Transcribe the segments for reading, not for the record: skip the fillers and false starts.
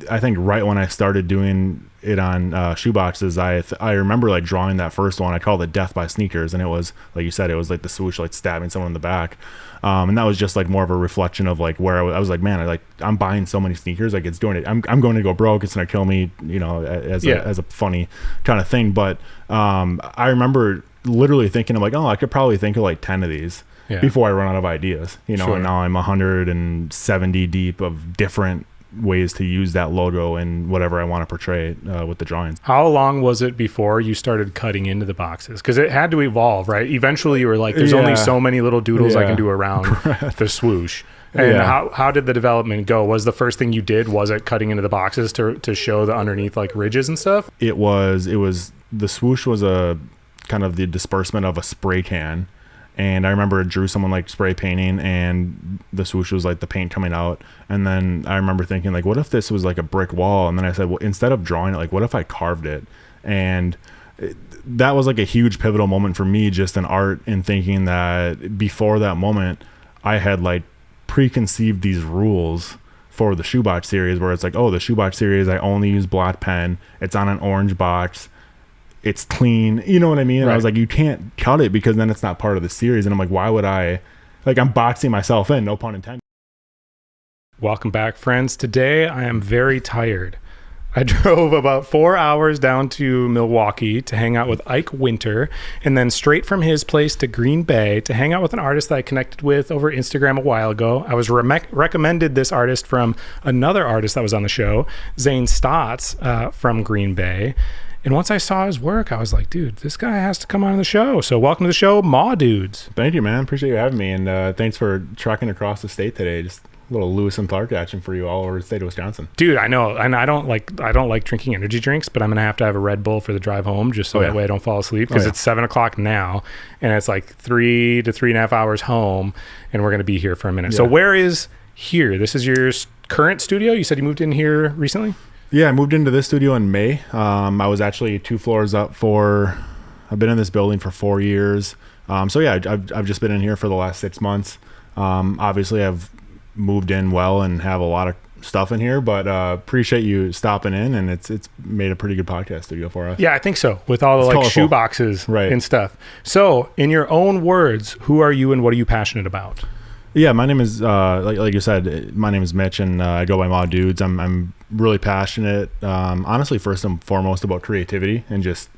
I think right when I started doing it on Shoeboxes, I remember like drawing that first one. I called it Death by Sneakers, and it was like you said, it was like the swoosh like stabbing someone in the back, and that was just like more of a reflection of like where I was like, man, I'm buying so many sneakers, like it's doing it. I'm going to go broke. It's gonna kill me, you know, as a funny kind of thing. But I remember literally thinking, I'm like, oh, I could probably think of like 10 of these before I run out of ideas, you know. And now I'm 170 deep of different ways to use that logo and whatever I want to portray with the drawings. How long was it before you started cutting into the boxes? Because it had to evolve, right? Eventually you were like, there's only so many little doodles I can do around the swoosh. And how did the development go? Was the first thing you did, was it cutting into the boxes to show the underneath like ridges and stuff? It was the swoosh was a kind of the disbursement of a spray can. And I remember it drew someone like spray painting, and the swoosh was like the paint coming out. And then I remember thinking like, what if this was like a brick wall? And then I said, well, instead of drawing it, like what if I carved it? And that was like a huge pivotal moment for me just in art, in thinking that before that moment I had like preconceived these rules for the Shoebox series, where it's like, oh, the Shoebox series, I only use black pen, it's on an orange box, it's clean, you know what I mean? And I was like, you can't cut it because then it's not part of the series. And I'm like, why would I, like, I'm boxing myself in, no pun intended. Welcome back, friends. Today I am very tired. I drove about 4 hours down to Milwaukee to hang out with Ike Winter, and then straight from his place to Green Bay to hang out with an artist that I connected with over Instagram a while ago. I was recommended this artist from another artist that was on the show, Zane Stotts from Green Bay. And once I saw his work, I was like, dude, this guy has to come on the show. So welcome to the show, MAWdoods. Thank you, man. Appreciate you having me. And thanks for trekking across the state today. Just a little Lewis and Clark action for you all over the state of Wisconsin. Dude, I know. And I don't like drinking energy drinks, but I'm going to have a Red Bull for the drive home just so that way I don't fall asleep, because it's 7 o'clock now and it's like 3 to 3.5 hours home, and we're going to be here for a minute. So where is here? This is your current studio? You said you moved in here recently? Yeah, I moved into this studio in May. I was actually 2 floors up I've been in this building for 4 years. So yeah, I've just been in here for the last 6 months. Obviously I've moved in well and have a lot of stuff in here, but appreciate you stopping in, and it's made a pretty good podcast studio for us. Yeah, I think so, with all the like shoe boxes and stuff. So in your own words, who are you and what are you passionate about? Yeah, my name is like you said, my name is Mitch, and I go by MAWdoods. I'm really passionate, honestly, first and foremost, about creativity and just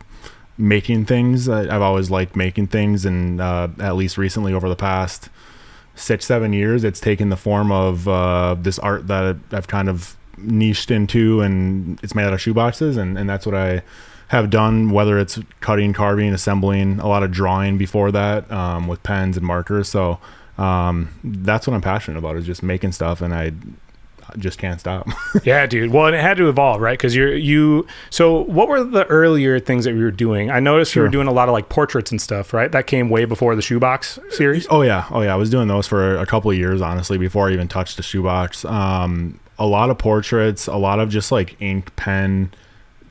making things. I've always liked making things, and at least recently, over the past 6-7 years, it's taken the form of this art that I've kind of niched into, and it's made out of shoeboxes, and that's what I have done, whether it's cutting, carving, assembling, a lot of drawing before that with pens and markers. So that's what I'm passionate about, is just making stuff, and I just can't stop. Yeah, dude. Well, and it had to evolve, right? Because so what were the earlier things that we were doing? I noticed you were doing a lot of like portraits and stuff, right? That came way before the Shoebox series. Oh yeah. I was doing those for a couple of years, honestly, before I even touched the Shoebox. A lot of portraits, a lot of just like ink pen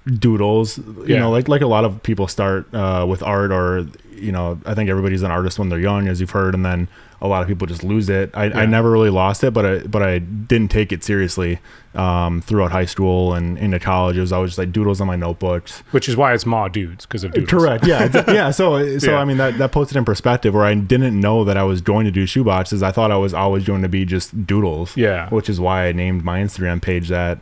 doodles, you know, like a lot of people start with art, or, you know, I think everybody's an artist when they're young, as you've heard, and then a lot of people just lose it. I never really lost it, but I didn't take it seriously throughout high school and into college. It was always just like doodles on my notebooks, which is why it's MAWdoods, because of doodles. Correct. Yeah. So I mean, that puts it in perspective, where I didn't know that I was going to do shoeboxes. I thought I was always going to be just doodles. Yeah. Which is why I named my Instagram page that.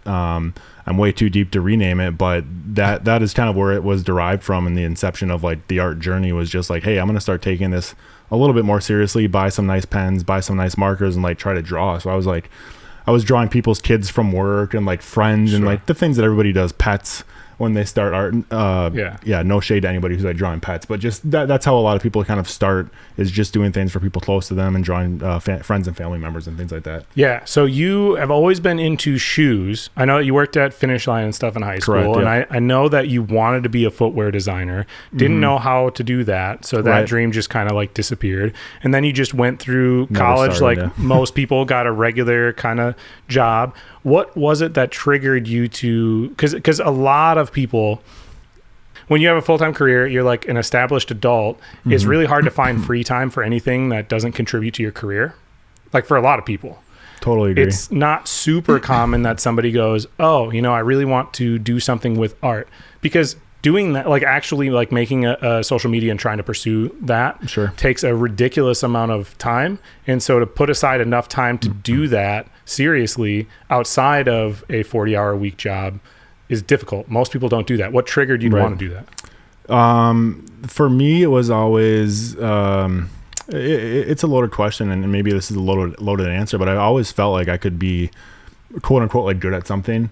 I'm way too deep to rename it, but that is kind of where it was derived from, and the inception of like the art journey was just like, hey, I'm going to start taking this a little bit more seriously, buy some nice pens, buy some nice markers, and like try to draw. So I was drawing people's kids from work and like friends and like the things that everybody does, pets, when they start art. No shade to anybody who's like drawing pets, but just that's how a lot of people kind of start, is just doing things for people close to them and drawing friends and family members and things like that. Yeah. So you have always been into shoes. I know that you worked at Finish Line and stuff in high school. And I know that you wanted to be a footwear designer, didn't know how to do that. So that dream just kind of like disappeared. And then you just went through college, most people, got a regular kind of job. What was it that triggered you to, because a lot of people, when you have a full-time career, you're like an established adult, it's really hard to find free time for anything that doesn't contribute to your career, like for a lot of people. Totally agree. It's not super common that somebody goes, oh, I really want to do something with art, because doing that, like actually like making a social media and trying to pursue that takes a ridiculous amount of time. And so to put aside enough time to do that seriously outside of a 40-hour a week job is difficult. Most people don't do that. What triggered you to want to do that? For me, it was always, it's a loaded question, and maybe this is a loaded answer, but I always felt like I could be quote unquote like good at something.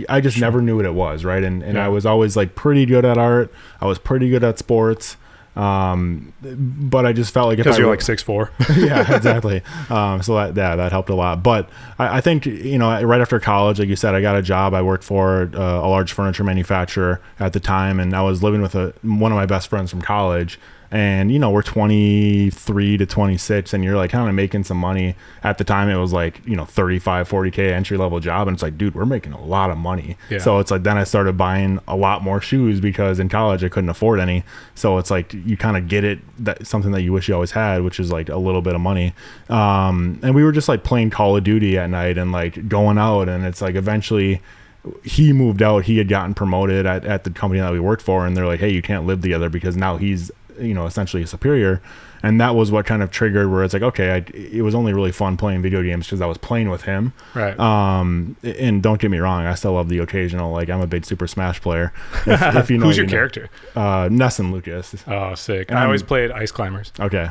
I just never knew what it was, right? And I was always like pretty good at art. I was pretty good at sports. But I just felt like because you're like 6'4". Yeah, exactly. So that helped a lot. But I think, right after college, like you said, I got a job. I worked for a large furniture manufacturer at the time, and I was living with one of my best friends from college. And, we're 23 to 26 and you're like kind of making some money. At the time it was like, 35, 40K entry level job. And it's like, dude, we're making a lot of money. Yeah. So it's like, then I started buying a lot more shoes because in college I couldn't afford any. So it's like, you kind of get it, that something that you wish you always had, which is like a little bit of money. And we were just like playing Call of Duty at night and like going out. And it's like, eventually he moved out. He had gotten promoted at the company that we worked for. And they're like, hey, you can't live together because now he's, essentially a superior. And that was what kind of triggered where it's like, okay, it was only really fun playing video games because I was playing with him. Right. And don't get me wrong, I still love the occasional, like I'm a big Super Smash player. If you know, who's your character? Ness and Lucas. Oh, sick. And I always played Ice Climbers. Okay.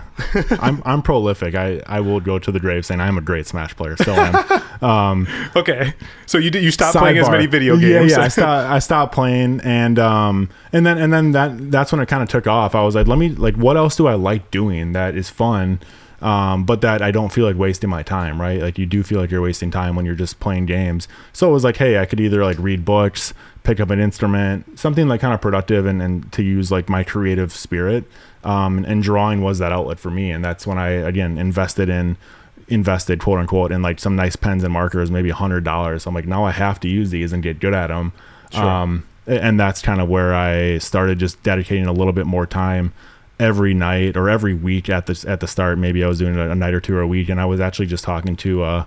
I'm prolific. I will go to the grave saying I'm a great Smash player. Still am. Okay. So you stopped playing as many video games. Yeah. I stopped playing, and then that's when it kind of took off. I was like, what else do I like doing that is fun, but that I don't feel like wasting my time, right? Like you do feel like you're wasting time when you're just playing games. So it was like, hey, I could either like read books, pick up an instrument, something like kind of productive and to use like my creative spirit. And drawing was that outlet for me. And that's when I, again, invested quote unquote in like some nice pens and markers, maybe $100. So I'm like, now I have to use these and get good at them. Sure. And that's kind of where I started just dedicating a little bit more time every night or every week at the start. Maybe I was doing a night or two a week. And I was actually just talking to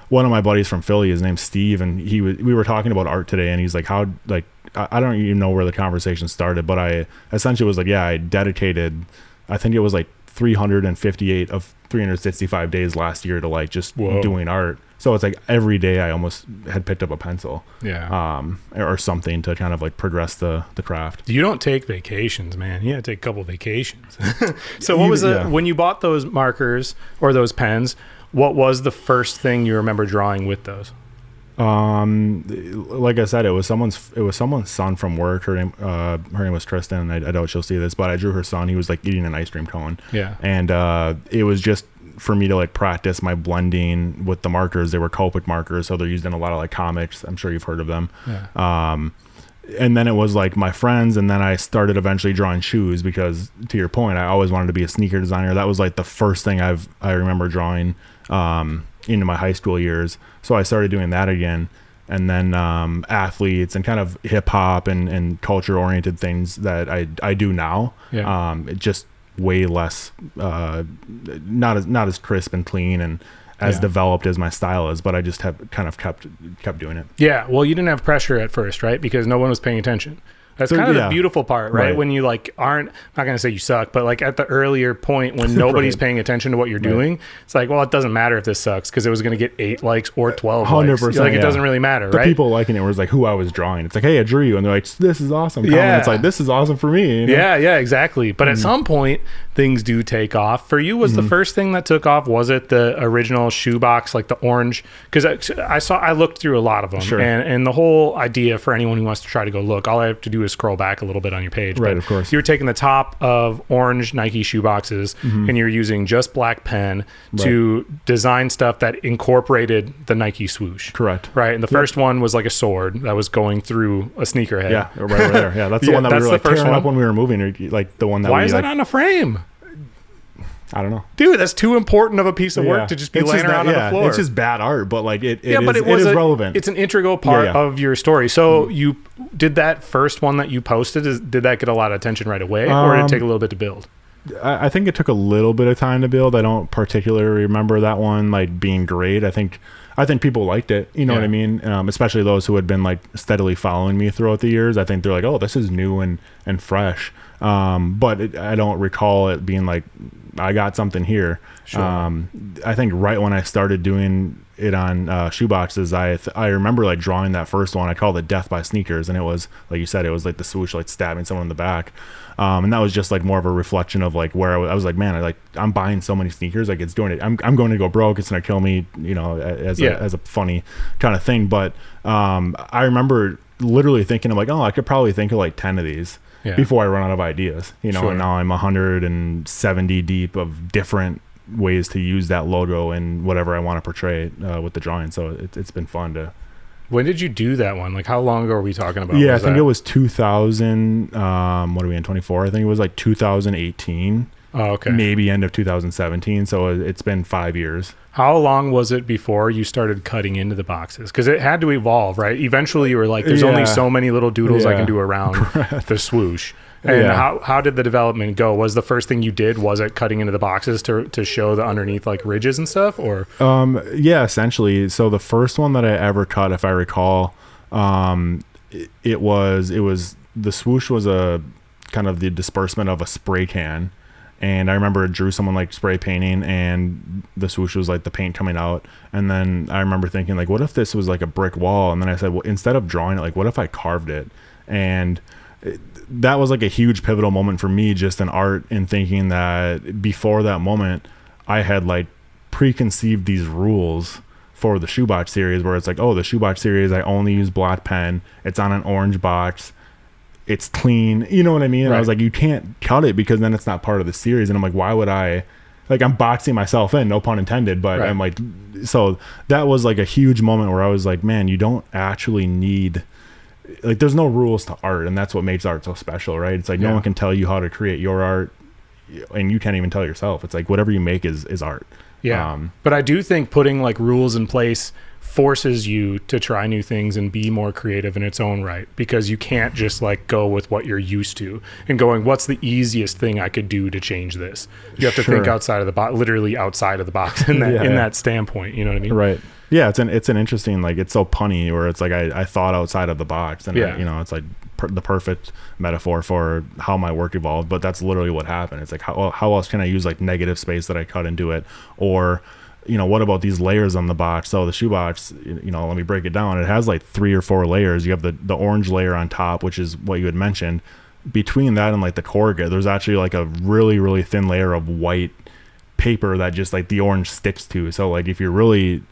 one of my buddies from Philly. His name's Steve, and we were talking about art today, and he's like, how, like, I don't even know where the conversation started, but I essentially was like, yeah, I dedicated, I think it was like 358 of 365 days last year to like just doing art. So it's like every day I almost had picked up a pencil, or something to kind of like progress the craft. You don't take vacations, man. You had to take a couple vacations. So what was when you bought those markers or those pens, what was the first thing you remember drawing with those? Like I said, it was someone's son from work. Her name was Tristan. I doubt she'll see this, but I drew her son. He was like eating an ice cream cone. Yeah. And it was just for me to like practice my blending with the markers. They were Copic markers, so they're used in a lot of like comics. I'm sure you've heard of them. Yeah. And then it was like my friends, and then I started eventually drawing shoes because, to your point, I always wanted to be a sneaker designer. That was like the first thing I remember drawing into my high school years. So I started doing that again. And then athletes and kind of hip hop and culture oriented things that I do now. Yeah. It just way less, not as crisp and clean and as developed as my style is, but I just have kind of kept doing it. Yeah. Well, you didn't have pressure at first, right? Because no one was paying attention. That's kind of the beautiful part, right? When you like aren't, I'm not going to say you suck, but like at the earlier point when nobody's paying attention to what you're doing, it's like, well, it doesn't matter if this sucks because it was going to get 8 likes or 12 likes. 100%. Like it doesn't really matter, right? The people liking it was like who I was drawing. It's like, hey, I drew you. And they're like, this is awesome. Yeah. It's like, this is awesome for me. You know? Yeah, exactly. But at some point, things do take off. For you, was the first thing that took off, was it the original shoebox, like the orange? Because I looked through a lot of them. Sure. And the whole idea for anyone who wants to try to go look, all I have to do is scroll back a little bit on your page. Right, but of course. You were taking the top of orange Nike shoeboxes and you're using just black pen to design stuff that incorporated the Nike swoosh. Correct. Right. And the first one was like a sword that was going through a sneakerhead. Yeah, right over there. Yeah, that's the one that we were like tearing up when we were moving, or like the one that Why is that on a frame? I don't know. Dude, that's too important of a piece of work to just be laying around on the floor. It's just bad art, but like it is relevant. It's an integral part of your story. So you did that first one that you posted, did that get a lot of attention right away, or did it take a little bit to build? I think it took a little bit of time to build. I don't particularly remember that one like being great. I think I think people liked it. You know what I mean? Especially those who had been like steadily following me throughout the years. I think they're like, oh, this is new and fresh. But I don't recall it being like, I got something here. Sure. I think right when I started doing it on Shoeboxes, I remember like drawing that first one. I called it Death by Sneakers, and it was like you said, it was like the swoosh like stabbing someone in the back, and that was just like more of a reflection of like where I was like, man, I'm buying so many sneakers, like it's doing it. I'm going to go broke. It's gonna kill me, you know, as a funny kind of thing. But I remember literally thinking, I'm like, oh, I could probably think of like 10 of these. Before I run out of ideas, you know. Sure. And now I'm 170 deep of different ways to use that logo and whatever I want to portray with the drawing. So it's been fun to. When did you do that one? Like, how long ago are we talking about? Yeah, I think it was 2000. What are we in, 24? I think it was like 2018. Oh, okay. Maybe end of 2017. So it's been 5 years. How long was it before you started cutting into the boxes? Because it had to evolve, right? Eventually you were like, there's only so many little doodles I can do around the swoosh. And how did the development go? Was the first thing you did, was it cutting into the boxes to show the underneath like ridges and stuff? Or yeah, essentially. So the first one that I ever cut, if I recall, it was the swoosh was a kind of the disbursement of a spray can. And I remember it drew someone like spray painting, and the swoosh was like the paint coming out. And then I remember thinking like, what if this was like a brick wall? And then I said, well, instead of drawing it, like, what if I carved it? And that was like a huge pivotal moment for me just in art, and thinking that before that moment, I had like preconceived these rules for the shoebox series, where it's like, oh, the shoebox series, I only use black pen. It's on an orange box. It's clean, you know what I mean? And I was like, you can't cut it because then it's not part of the series. And I'm like, why would I? Like, I'm boxing myself in, no pun intended, but I'm like, so that was like a huge moment where I was like, man, you don't actually need, like, there's no rules to art, and that's what makes art so special, right? It's like no one can tell you how to create your art, and you can't even tell yourself. It's like whatever you make is art. Yeah. But I do think putting like rules in place forces you to try new things and be more creative in its own right, because you can't just like go with what you're used to and going, what's the easiest thing I could do to change this? You have to think outside of the box, literally outside of the box in that that standpoint, you know what I mean? Right. Yeah, it's an interesting, like, it's so punny where it's like I thought outside of the box, and you know, it's like the perfect metaphor for how my work evolved, but that's literally what happened. It's like how else can I use like negative space that I cut into it? Or, you know, what about these layers on the box? So the shoebox, you know, let me break it down. It has like 3 or 4 layers. You have the orange layer on top, which is what you had mentioned. Between that and like the corrugate, there's actually like a really, really thin layer of white paper that just like the orange sticks to. So like if you're really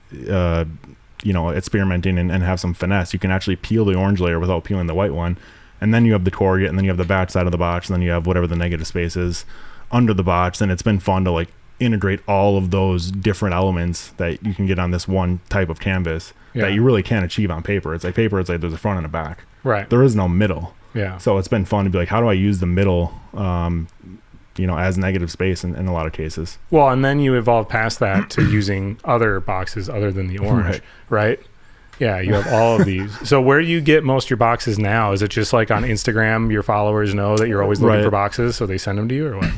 you know, experimenting and have some finesse, you can actually peel the orange layer without peeling the white one. And then you have the corrugate, and then you have the back side of the box, and then you have whatever the negative space is under the box. And it's been fun to like integrate all of those different elements that you can get on this one type of canvas that you really can't achieve on paper. It's like paper, it's like there's a front and a back. Right. There is no middle. Yeah. So it's been fun to be like, how do I use the middle, you know, as negative space in a lot of cases. Well, and then you evolve past that to using other boxes other than the orange, right? Yeah, you have all of these. So where do you get most of your boxes now? Is it just like on Instagram, your followers know that you're always looking for boxes, so they send them to you, or what?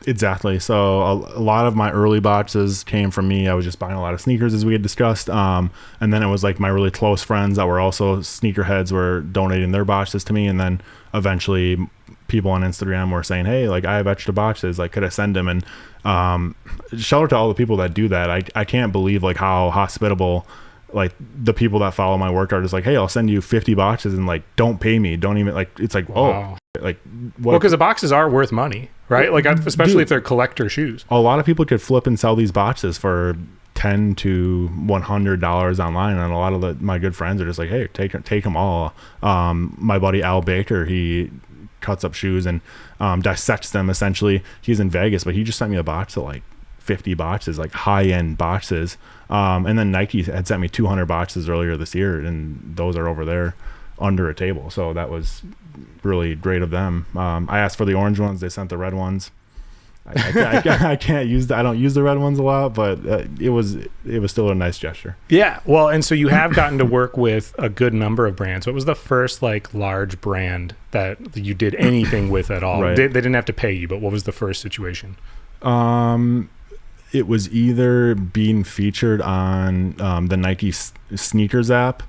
Exactly. So a lot of my early boxes came from me. I was just buying a lot of sneakers, as we had discussed. And then it was like my really close friends that were also sneakerheads were donating their boxes to me. And then eventually people on Instagram were saying, hey, like, I have extra boxes, like, could I send them? And shout out to all the people that do that. I can't believe like how hospitable like the people that follow my work are, just like, hey, I'll send you 50 boxes and like, don't pay me. Don't even like, it's like, wow. Like, what? Well, because the boxes are worth money, right? Like, especially if they're collector shoes. A lot of people could flip and sell these boxes for $10 to $100 online, and a lot of my good friends are just like, hey, take them all. My buddy Al Baker, he cuts up shoes and dissects them. Essentially, he's in Vegas, but he just sent me a box of like 50 boxes, like high-end boxes. And then Nike had sent me 200 boxes earlier this year, and those are over there under a table. So that was really great of them. I asked for the orange ones, they sent the red ones. I can't use I don't use the red ones a lot, but it was still a nice gesture. Yeah. Well, and so you have gotten to work with a good number of brands. What was the first like large brand that you did anything with at all? Right. They didn't have to pay you, but what was the first situation? it was either being featured on the Nike sneakers app,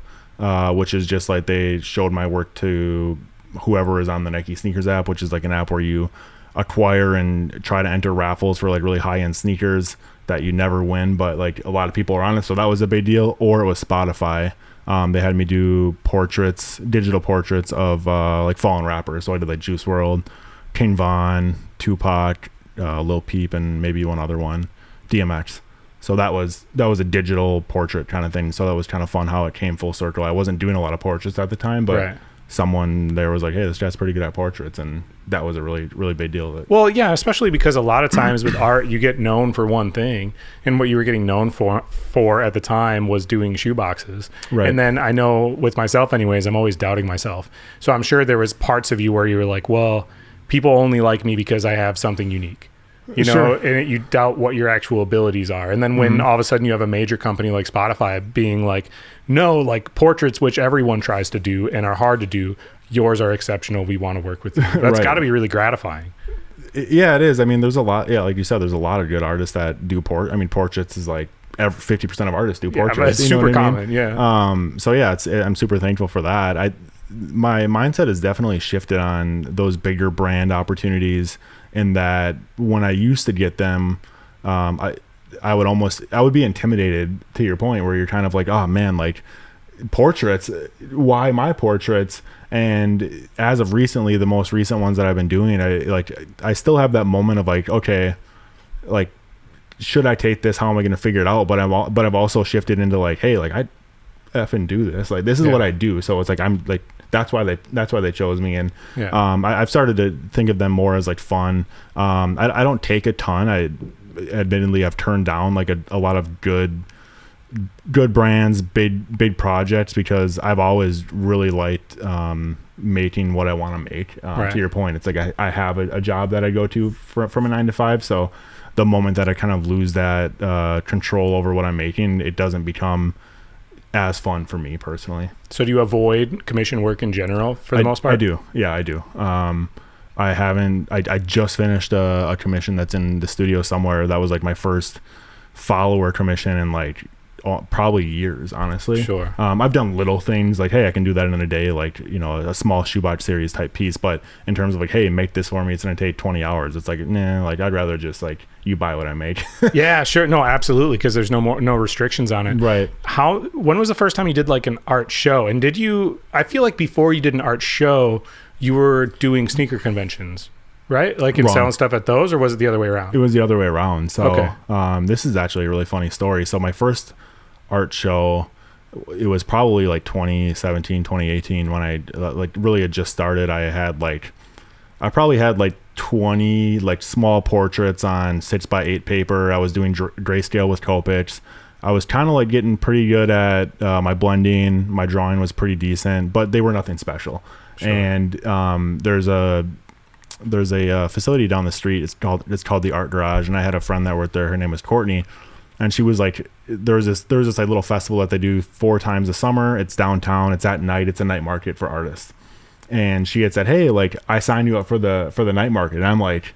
which is just like they showed my work to whoever is on the Nike sneakers app, which is like an app where you acquire and try to enter raffles for like really high-end sneakers that you never win, but like a lot of people are on it, so that was a big deal. Or it was Spotify. They had me do digital portraits of like fallen rappers. So I did like Juice WRLD, King Von, Tupac, Lil Peep, and maybe one other one, DMX. So that was a digital portrait kind of thing. So that was kind of fun how it came full circle. I wasn't doing a lot of portraits at the time, but someone there was like, hey, this guy's pretty good at portraits, and that was a really, really big deal. Well, yeah, especially because a lot of times with art, you get known for one thing, and what you were getting known for at the time was doing shoeboxes. Right. And then I know with myself anyways, I'm always doubting myself. So I'm sure there was parts of you where you were like, well, people only like me because I have something unique. You know, sure. And you doubt what your actual abilities are. And then when all of a sudden you have a major company like Spotify being like, no, like portraits, which everyone tries to do and are hard to do, yours are exceptional. We want to work with you. That's got to be really gratifying. Yeah, it is. I mean, there's a lot. Yeah, like you said, there's a lot of good artists that do portraits is like 50% of artists do portraits. But it's super common. Yeah. So yeah, I'm super thankful for that. My mindset has definitely shifted on those bigger brand opportunities, in that when I used to get them, I would be intimidated, to your point, where you're kind of like, oh man, like portraits, why my portraits? And as of recently, the most recent ones that I've been doing, I still have that moment of like, okay, like, should I take this? How am I going to figure it out? But I've also shifted into like, hey, like I effing do this. Like this is what I do. So it's like I'm like, that's why they chose me. And I've started to think of them more as like fun. I don't take a ton. I admittedly have turned down like a lot of good brands, big projects, because I've always really liked making what I want to make. To your point, it's like I have a job that I go to from a 9 to 5. So the moment that I kind of lose that control over what I'm making, it doesn't become as fun for me personally. So do you avoid commission work in general for the most part? I do. Yeah, I do. I just finished a commission that's in the studio somewhere. That was like my first follower commission in like probably years, honestly. Sure. I've done little things like, hey, I can do that in a day, like, you know, a small shoebox series type piece. But in terms of like, hey, make this for me, it's going to take 20 hours. It's like, nah, like I'd rather just like you buy what I make. Yeah, sure. No, absolutely. Because there's no restrictions on it. Right. When was the first time you did like an art show? And I feel like before you did an art show, you were doing sneaker conventions, right? Like and selling stuff at those, or was it the other way around? It was the other way around. So this is actually a really funny story. So my first art show, it was probably like 2017, 2018 when I like really had just started. I probably had like 20 like small portraits on 6x8 paper. I was doing grayscale with Copics. I was kind of like getting pretty good at my blending. My drawing was pretty decent, but they were nothing special. Sure. And there's a facility down the street. It's called the Art Garage, and I had a friend that worked there. Her name was Courtney, and she was like, there's this like little festival that they do 4 times a summer. It's downtown. It's at night. It's a night market for artists. And she had said, hey, like I signed you up for the night market. And I'm like,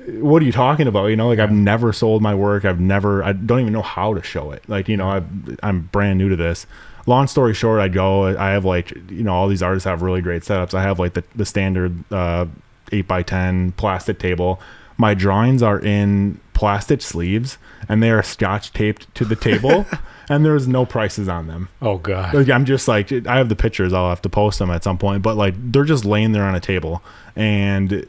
what are you talking about? You know, like I've never sold my work. I don't even know how to show it. Like, you know, I'm brand new to this. Long story short, I have like, you know, all these artists have really great setups. I have like the standard 8x10 plastic table. My drawings are in plastic sleeves, and they are scotch taped to the table, and there's no prices on them. Oh God. Like, I'm just like, I have the pictures. I'll have to post them at some point, but like they're just laying there on a table. And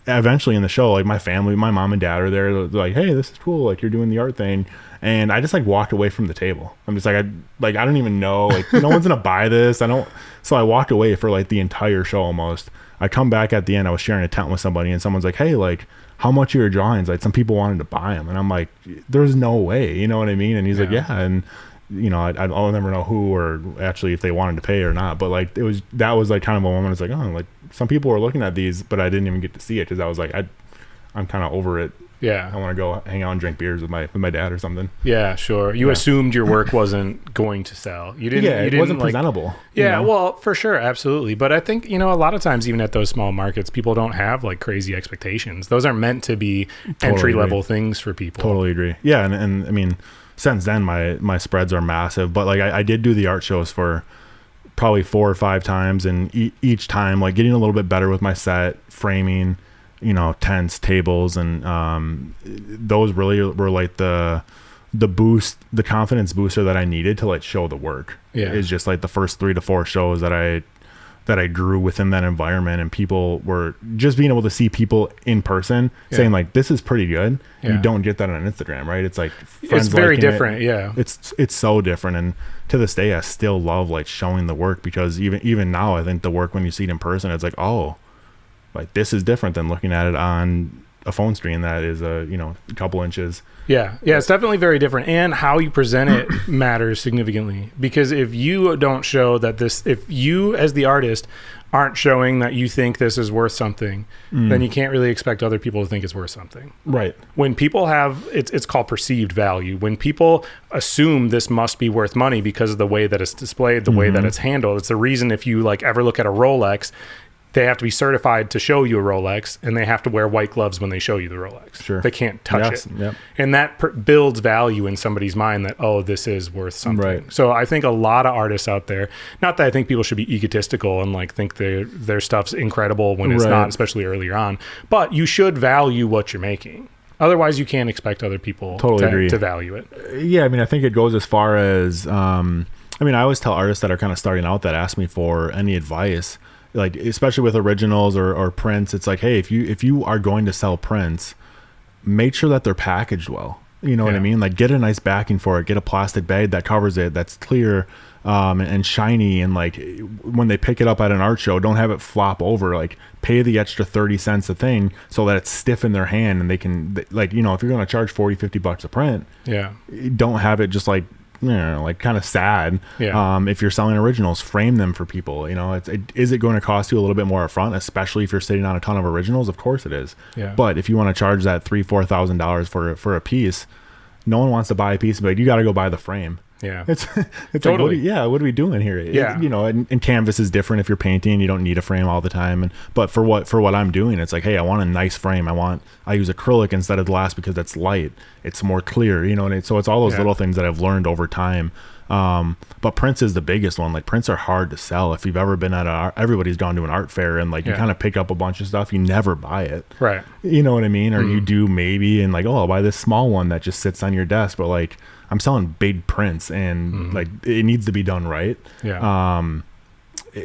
eventually in the show, like my family, my mom and dad are there. They're like, hey, this is cool. Like you're doing the art thing. And I just like walked away from the table. I'm just like, I don't even know, like no one's gonna buy this. So I walked away for like the entire show almost. I come back at the end. I was sharing a tent with somebody, and someone's like, hey, like how much are your drawings? Like some people wanted to buy them, and I'm like, there's no way, you know what I mean? And he's like, yeah. And you know, I'll never know who or actually if they wanted to pay or not, but like that was like kind of a moment. It's like, oh, like some people were looking at these, but I didn't even get to see it because I was like, I'm kind of over it Yeah. I want to go hang out and drink beers with my dad or something. Yeah, sure. You assumed your work wasn't going to sell. You didn't. Yeah, you it didn't, wasn't like, presentable. Yeah, well, for sure, absolutely. But I think, a lot of times, even at those small markets, people don't have like crazy expectations. Those aren't meant to be entry level things for people. Totally agree. Yeah, and I mean, since then my spreads are massive. But like I did do the art shows for probably 4 or 5 times, and each time like getting a little bit better with my set, framing, tents, tables, and those really were like the boost, the confidence booster that I needed to like show the work. Yeah, it's just like the first 3 to 4 shows that I drew within that environment, and people were just being able to see people in person saying like, this is pretty good. You don't get that on Instagram, right? It's like friends, it's very different. Yeah, it's so different. And to this day I still love like showing the work, because even now I think the work, when you see it in person, it's like, oh, like this is different than looking at it on a phone screen that is a couple inches. Yeah, it's definitely very different, and how you present it matters significantly, because if you don't show that if you as the artist aren't showing that you think this is worth something, then you can't really expect other people to think it's worth something. Right. When people have, it's called perceived value. When people assume this must be worth money because of the way that it's displayed, the way that it's handled, it's the reason if you like ever look at a Rolex, they have to be certified to show you a Rolex, and they have to wear white gloves when they show you the Rolex. Sure. They can't touch it. Yep. And that builds value in somebody's mind that, oh, this is worth something. Right. So I think a lot of artists out there, not that I think people should be egotistical and like think their stuff's incredible when it's not, especially earlier on, but you should value what you're making. Otherwise, you can't expect other people to value it. Yeah, I mean, I think it goes as far as, I always tell artists that are kind of starting out that ask me for any advice, like especially with originals or prints. It's like, hey, if you are going to sell prints, make sure that they're packaged well. You know what I mean? Like, get a nice backing for it. Get a plastic bag that covers it, that's clear and shiny. And like when they pick it up at an art show, don't have it flop over. Like, pay the extra 30 cents a thing so that it's stiff in their hand, and they can, like, if you're going to charge $40-$50 a print, don't have it just like, like kind of sad. If you're selling originals, frame them for people. Is it going to cost you a little bit more upfront, especially if you're sitting on a ton of originals? Of course it is. But if you want to charge that $3,000-$4,000 for a piece, no one wants to buy a piece, but you got to go buy the frame. It's totally. Like, what are we doing here? And canvas is different. If you're painting, you don't need a frame all the time. But for what I'm doing, it's like, hey, I want a nice frame. I use acrylic instead of glass because it's light. It's more clear, and so it's all those little things that I've learned over time. But prints is the biggest one. Like, prints are hard to sell. If you've ever been at everybody's gone to an art fair, and like you kind of pick up a bunch of stuff, you never buy it. Right. You know what I mean? Or you do maybe, and like, oh, I'll buy this small one that just sits on your desk. But like, I'm selling big prints, and like it needs to be done right.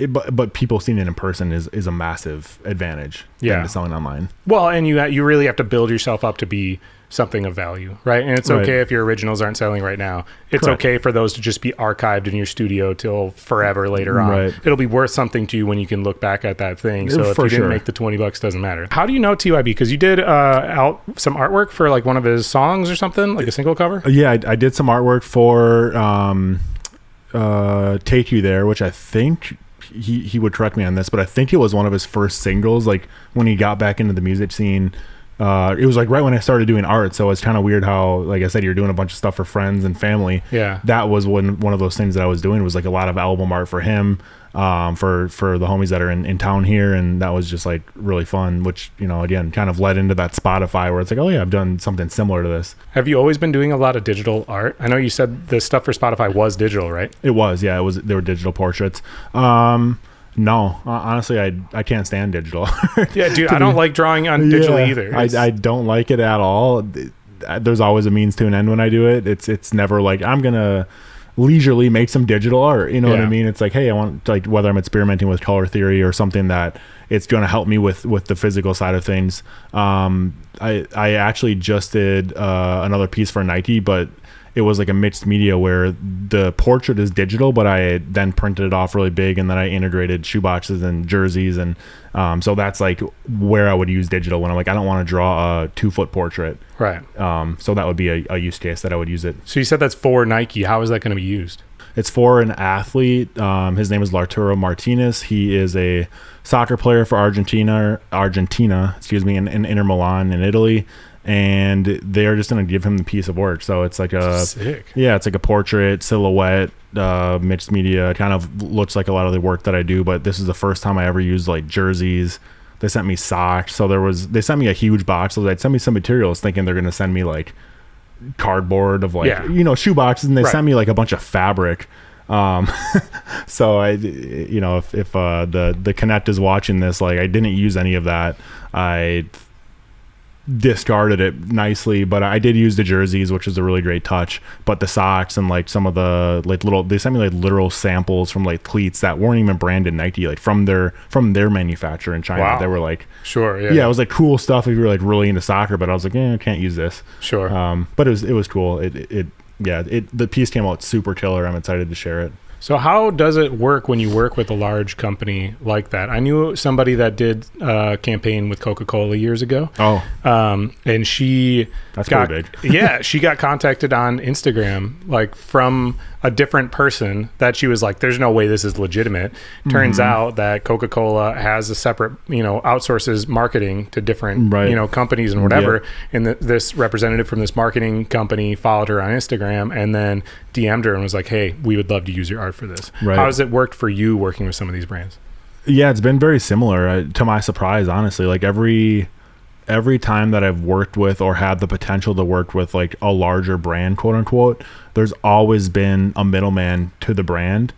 But people seeing it in person is a massive advantage to selling online. Well, and you really have to build yourself up to be something of value, right? And it's okay if your originals aren't selling right now. It's okay for those to just be archived in your studio till forever later on. It'll be worth something to you when you can look back at that thing. So if you didn't make the $20, doesn't matter. How do you know TYB? Because you did out some artwork for like one of his songs or something, like a single cover? Yeah, I did some artwork for Take You There, which I think he would correct me on this, but I think it was one of his first singles, like when he got back into the music scene. It was like right when I started doing art, so it's kind of weird how, like I said, you're doing a bunch of stuff for friends and family. That was one of those things that I was doing, was like a lot of album art for him, for the homies that are in town here, and that was just like really fun, which, again, kind of led into that Spotify where it's like, oh yeah, I've done something similar to this. Have you always been doing a lot of digital art? I know you said the stuff for Spotify was digital, right? It was, yeah. They were digital portraits. No, honestly, I can't stand digital. Yeah, dude, I don't like drawing on digital either. I don't like it at all. There's always a means to an end when I do it. It's never like, I'm going to leisurely make some digital art. You know what I mean? It's like, hey, I want, like, whether I'm experimenting with color theory or something that it's going to help me with the physical side of things. I actually just did another piece for Nike, but it was like a mixed media where the portrait is digital, but I then printed it off really big, and then I integrated shoeboxes and jerseys. And so that's like where I would use digital when I'm like, I don't want to draw a 2-foot portrait. Right. So that would be a use case that I would use it. So you said that's for Nike. How is that going to be used? It's for an athlete. His name is Lautaro Martinez. He is a soccer player for Argentina, in Inter Milan in Italy. and they're just going to give him the piece of work. So it's like Sick. it's like a portrait silhouette. Mitch Media kind of looks like a lot of the work that I do, but this is the first time I ever used like jerseys. They sent me socks. So they sent me a huge box. So they'd send me some materials thinking they're going to send me like cardboard of like, shoe boxes. And they sent me like a bunch of fabric. So I, if the Connect is watching this, like I didn't use any of that. I discarded it nicely, but I did use the jerseys, which was a really great touch. But the socks and like some of the like they sent me like literal samples from like cleats that weren't even branded Nike, like from their manufacturer in China. Wow. They were like, sure, it was like cool stuff if you were like really into soccer, but I was like, I can't use this. Sure. But it was cool. The piece came out super killer. I'm excited to share it. So how does it work when you work with a large company like that? I knew somebody that did a campaign with Coca-Cola years ago. Oh. And she That's got pretty big. she got contacted on Instagram like from a different person that she was like, there's no way this is legitimate. Turns out that Coca-Cola has a separate, outsources marketing to different, companies and whatever. Yep. And this representative from this marketing company followed her on Instagram and then DM'd her and was like, hey, we would love to use your art for this. Right. How has it worked for you working with some of these brands? Yeah, it's been very similar to my surprise, honestly. Like every time that I've worked with or had the potential to work with like a larger brand, quote unquote, there's always been a middleman to the brand.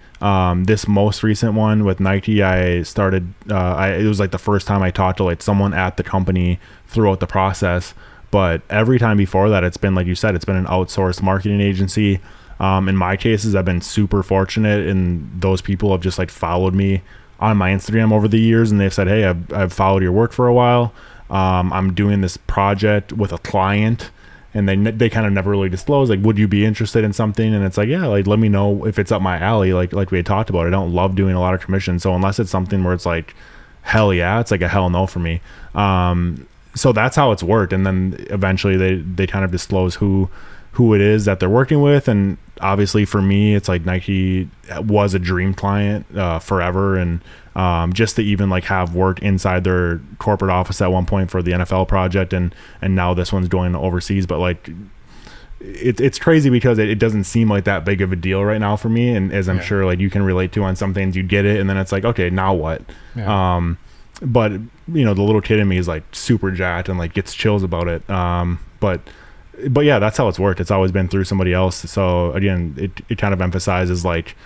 This most recent one with Nike, I started, it was like the first time I talked to like someone at the company throughout the process. But every time before that, it's been, like you said, it's been an outsourced marketing agency. In my cases, I've been super fortunate, and those people have just like followed me on my Instagram over the years, and they've said, hey, I've followed your work for a while. I'm doing this project with a client, and they kind of never really disclose, like, would you be interested in something? And it's like, yeah, like, let me know if it's up my alley. Like we had talked about, I don't love doing a lot of commissions. So unless it's something where it's like, hell yeah, it's like a hell no for me. So that's how it's worked. And then eventually they kind of disclose who it is that they're working with. And obviously for me, it's like Nike was a dream client forever. And just to even like have worked inside their corporate office at one point for the NFL project, and now this one's going overseas. But like it's crazy because it doesn't seem like that big of a deal right now for me. And as I'm sure like you can relate to on some things, you get it and then it's like, okay, now what? But the little kid in me is like super jacked and like gets chills about it. But yeah, that's how it's worked. It's always been through somebody else. So again, it kind of emphasizes like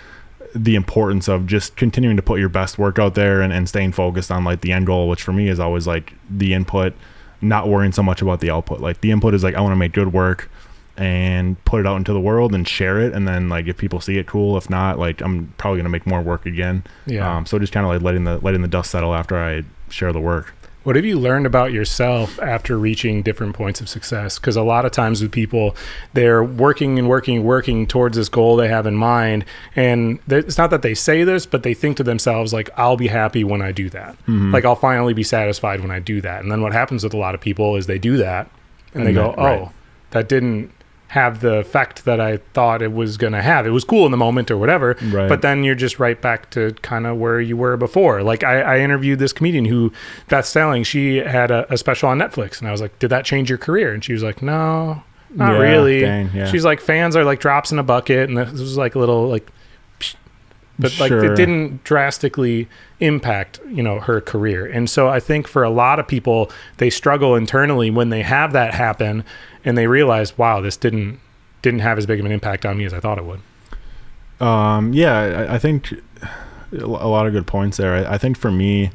the importance of just continuing to put your best work out there and staying focused on like the end goal, which for me is always like the input, not worrying so much about the output. Like the input is like, I want to make good work and put it out into the world and share it. And then like, if people see it, cool. If not, like I'm probably going to make more work again. Yeah. So just kind of like letting the dust settle after I share the work. What have you learned about yourself after reaching different points of success? Because a lot of times with people, they're working towards this goal they have in mind. And it's not that they say this, but they think to themselves, like, I'll be happy when I do that. Mm-hmm. Like, I'll finally be satisfied when I do that. And then what happens with a lot of people is they do that and they go, oh, that didn't have the effect that I thought it was going to have. It was cool in the moment or whatever, but then you're just right back to kind of where you were before. Like I interviewed this comedian who, Beth Stelling, she had a special on Netflix, and I was like, did that change your career? And she was like, no, not really. Dang, yeah. She's like, fans are like drops in a bucket, and this was like a little like, but like it didn't drastically impact, her career. And so I think for a lot of people, they struggle internally when they have that happen and they realize, wow, this didn't have as big of an impact on me as I thought it would. I think a lot of good points there. I think for me,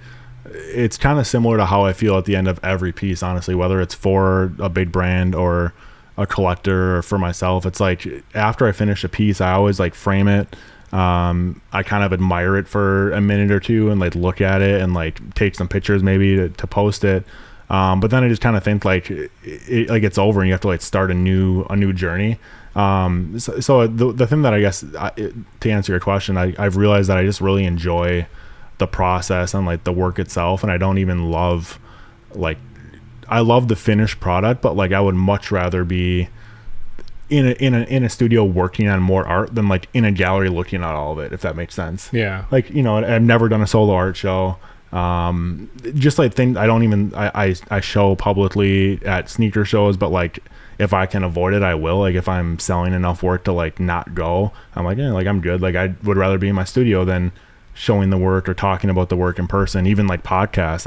it's kind of similar to how I feel at the end of every piece, honestly, whether it's for a big brand or a collector or for myself. It's like after I finish a piece, I always like frame it. I kind of admire it for a minute or two and like look at it and like take some pictures maybe to post it. But then I just kind of think like it's over and you have to like start a new journey. So the thing that I guess to answer your question, I've realized that I just really enjoy the process and like the work itself. And I don't even love I love the finished product, but like I would much rather be in a studio working on more art than like in a gallery looking at all of it, if that makes sense. Yeah. Like, I've never done a solo art show. Just like things I show publicly at sneaker shows, but like if I can avoid it, I will. Like if I'm selling enough work to like not go, I'm like, yeah, like I'm good. Like I would rather be in my studio than showing the work or talking about the work in person. Even like podcasts,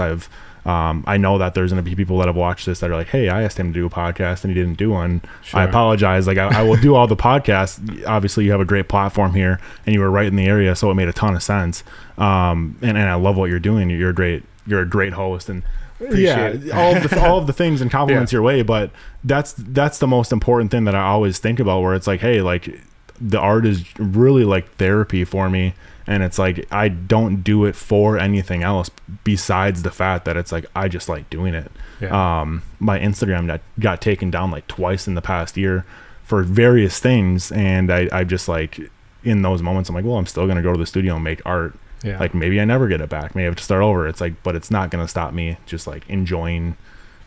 I know that there's going to be people that have watched this that are like, hey, I asked him to do a podcast and he didn't do one. Sure. I apologize. Like I will do all the podcasts. Obviously you have a great platform here and you were right in the area. So it made a ton of sense. And I love what you're doing. You're a great host, and all of the things and compliments your way. But that's the most important thing that I always think about, where it's like, hey, like the art is really like therapy for me. And it's like, I don't do it for anything else besides the fact that it's like, I just like doing it. Yeah. My Instagram got taken down like twice in the past year for various things. And I just like, in those moments, I'm like, well, I'm still going to go to the studio and make art. Yeah. Like maybe I never get it back. Maybe I have to start over. It's like, but it's not going to stop me just like enjoying